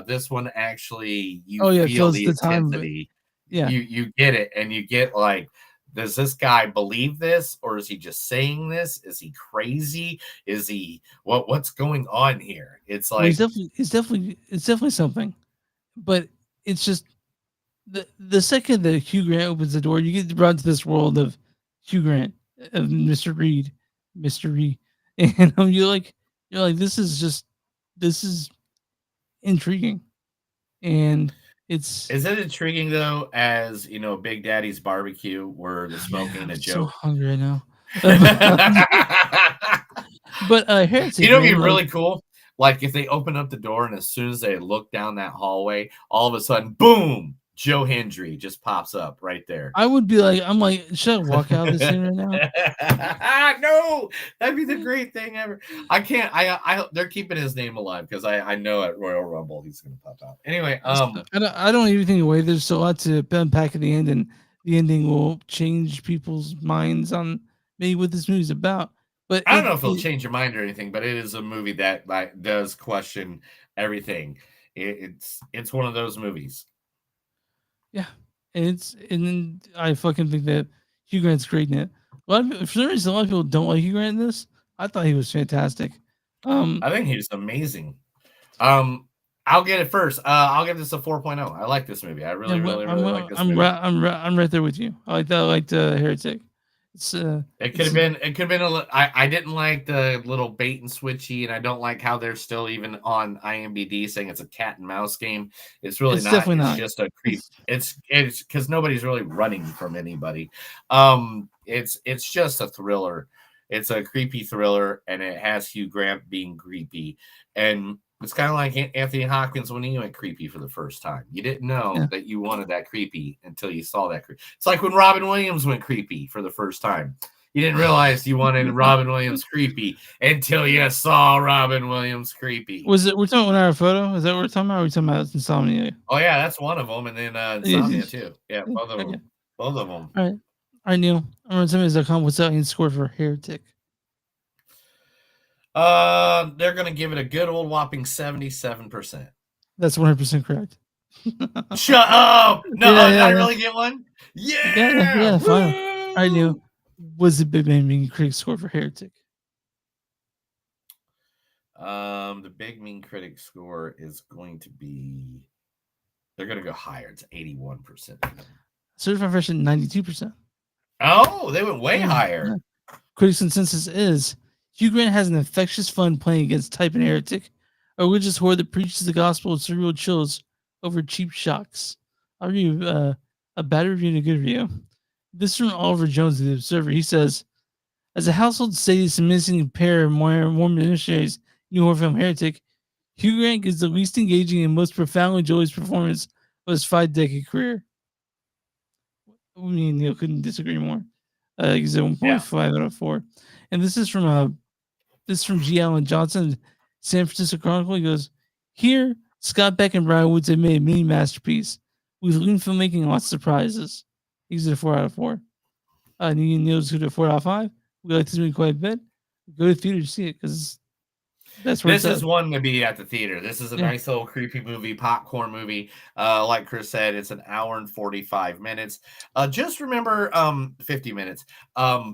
This one actually feel the intensity. You get it, and you get like, does this guy believe this, or is he just saying this? Is he crazy? Is he what's going on here? It's like it's definitely something, but it's just the second that Hugh Grant opens the door, you get brought to this world of Hugh Grant, of Mr. Reed, and you're like this is intriguing, and is it intriguing though, as you know, Big Daddy's Barbecue, where the smoking a joke? So hungry right now. But Heretic, you know, it'd be really cool. Like if they open up the door and as soon as they look down that hallway, all of a sudden, boom, Joe Hendry just pops up right there. I would be like, should I walk out of this thing right now? No, that'd be the great thing ever. I can't. They're keeping his name alive because I know at Royal Rumble he's gonna pop out. Anyway, I don't even think away. There's a lot to unpack at the end, and the ending will change people's minds on maybe what this movie's about. But I don't know if it'll change your mind or anything. But it is a movie that like does question everything. It's one of those movies. Yeah, and I fucking think that Hugh Grant's great in it. For some reason, a lot of people don't like Hugh Grant in this. I thought he was fantastic. I think he was amazing. I'll get it first. I'll give this a 4.0. I like this movie. I really like this movie. I'm right there with you. I like that. I liked Heretic. It's it could have been. It could have been. I didn't like the little bait and switchy, and I don't like how they're still even on IMDb saying it's a cat and mouse game. It's really It's not. definitely It's not. just a creep. It's because nobody's really running from anybody. It's just a thriller. It's a creepy thriller, and it has Hugh Grant being creepy, and it's kind of like Anthony Hopkins when he went creepy for the first time. You didn't know that you wanted that creepy until you saw that. It's like when Robin Williams went creepy for the first time. You didn't realize you wanted Robin Williams creepy until you saw Robin Williams creepy. Was it? We're talking about our photo. Is that what we're talking about? Or are we talking about Insomnia? Oh yeah, that's one of them, and then Insomnia too. Yeah, both of them. Both of them. All right, Neil. I'm on Timmons.com. What's that score for Heretic? They're gonna give it a good old whopping 77%. That's 100% correct. Shut up! No, did I really get one? Yeah. Fine. All right, Neil. What's the Big Man Mean Critic score for Heretic? The Big Mean Critic score is going to be. They're gonna go higher. It's 81%. Certified Fresh at 92%. Oh, they went way higher. Critics' consensus is Hugh Grant has an infectious fun playing against type and Heretic, a religious horror that preaches the gospel of surreal chills over cheap shocks. I'll review a bad review and a good review. This is from Oliver Jones of The Observer. He says, as a household sadist and menacing pair of Mormon missionaries, new horror film Heretic, Hugh Grant gives the least engaging and most profoundly joyous performance of his 5-decade career. Me and Neil couldn't disagree more. He's at 1.5 out of 4. And this is from G. Allen Johnson, San Francisco Chronicle. He goes, here, Scott Beck and Brian Woods have made a mini masterpiece with lean filmmaking and lots of surprises. He's at a 4 out of 4. Neil's at a 4 out of 5. We like this movie quite a bit. Go to the theater to see it because that's where this is one to be at the theater. This is a nice little creepy movie, popcorn movie. Like Chris said, it's an hour and 45 minutes. Just remember, 50 minutes.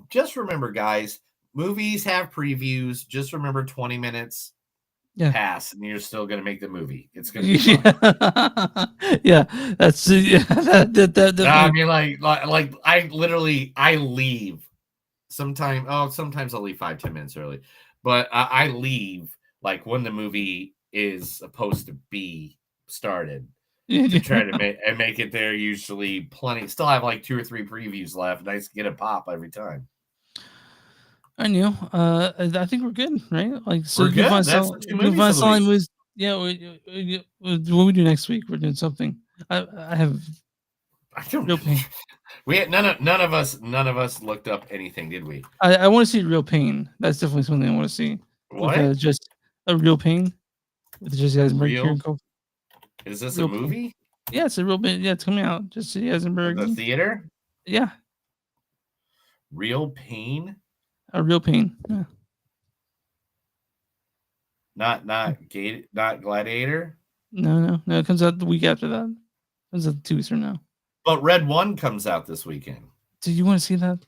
Just remember, guys, movies have previews. Just remember 20 minutes pass and you're still going to make the movie. It's going to be fun. That's that I mean, like I leave sometimes I'll leave 5-10 minutes early, but I leave like when the movie is supposed to be started to try to make it there. Usually plenty. Still have like 2 or 3 previews left. Nice to get a pop every time. I knew. I think we're good, right? Like, so we're good. That's 2 movies. Yeah. What we do next week? We're doing something. I don't real pain. We had, none of us looked up anything, did we? I want to see Real Pain. That's definitely something I want to see. What? With, just a Real Pain with Jesse Eisenberg. Is this a movie? Pain. Yeah, it's a Real Pain. Yeah, it's coming out. Jesse Eisenberg. The theater? Yeah. Real Pain? A Real Pain. Yeah. Not Gladiator? No. It comes out the week after that. It comes out 2 weeks from now. But Red 1 comes out this weekend. Do you want to see that?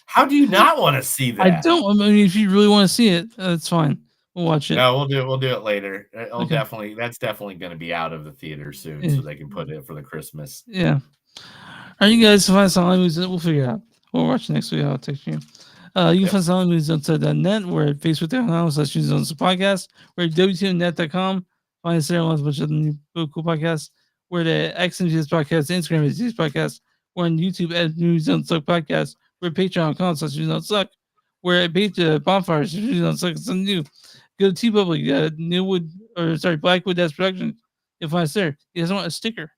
How do you not want to see that? I don't. I mean, if you really want to see it, that's fine. We'll watch it. No, we'll do it later. That's definitely going to be out of the theater soon, so they can put it for the Christmas. Yeah. All right, you guys find some movies. We'll figure it out. We'll watch next week. I'll text you. You can find some movies on outside.net. We're at Facebook.com/podcast. We're at WTNet.com. Find us there on a bunch of new cool podcasts. We're at XMGS Podcast, Instagram at GS Podcast. We're on YouTube at News Don't Suck Podcast. We're at Patreon.com/News Don't Suck. We're at Bonfires. News Don't Suck. It's something new. Go to TeePublic, Blackwood Desk Productions. You'll find us there. You guys want a sticker?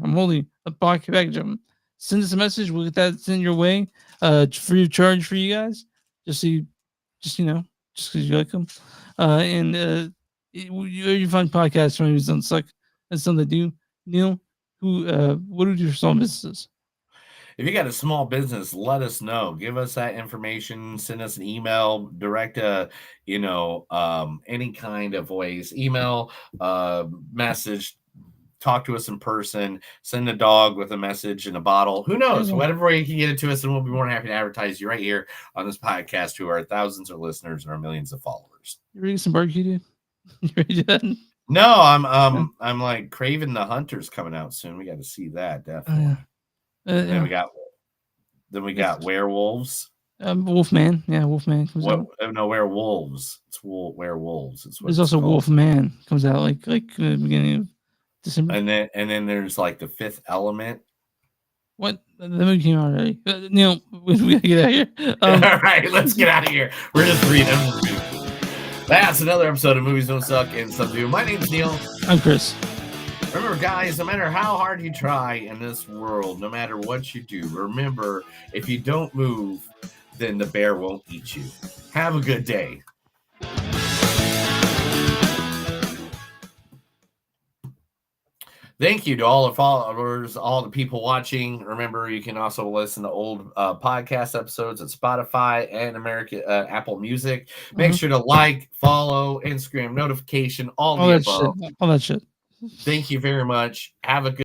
I'm holding a package of them. Send us a message. We'll get that sent your way. Free of charge for you guys. Just because you like them. You find podcasts from News Don't Suck. That's something to do. Neil, what do we do for small businesses? If you got a small business, let us know. Give us that information. Send us an email. Direct any kind of voice, email, message. Talk to us in person. Send a dog with a message in a bottle. Who knows? Whatever way you can get it to us, and we'll be more than happy to advertise you right here on this podcast to our thousands of listeners and our millions of followers. You ready some barbecue, dude? You ready to do that? No, I'm like Craven the Hunter's coming out soon. We got to see that definitely. And then we got Then we got werewolves. Wolfman. Yeah, Wolfman comes out. No, werewolves. It's werewolves. It's There's also Wolfman comes out like in the beginning of December. And then there's like the Fifth Element. What? The movie came out already. Neil, we gotta get out of here. All right, let's get out of here. We're just reading. That's another episode of Movies Don't Suck and Some Do. My name's Neil. I'm Chris. Remember, guys, no matter how hard you try in this world, no matter what you do, remember, if you don't move, then the bear won't eat you. Have a good day. Thank you to all the followers, all the people watching. Remember, you can also listen to old podcast episodes at Spotify and Apple Music. Make sure to like, follow, Instagram notification, all the above. All that shit. Thank you very much. Have a good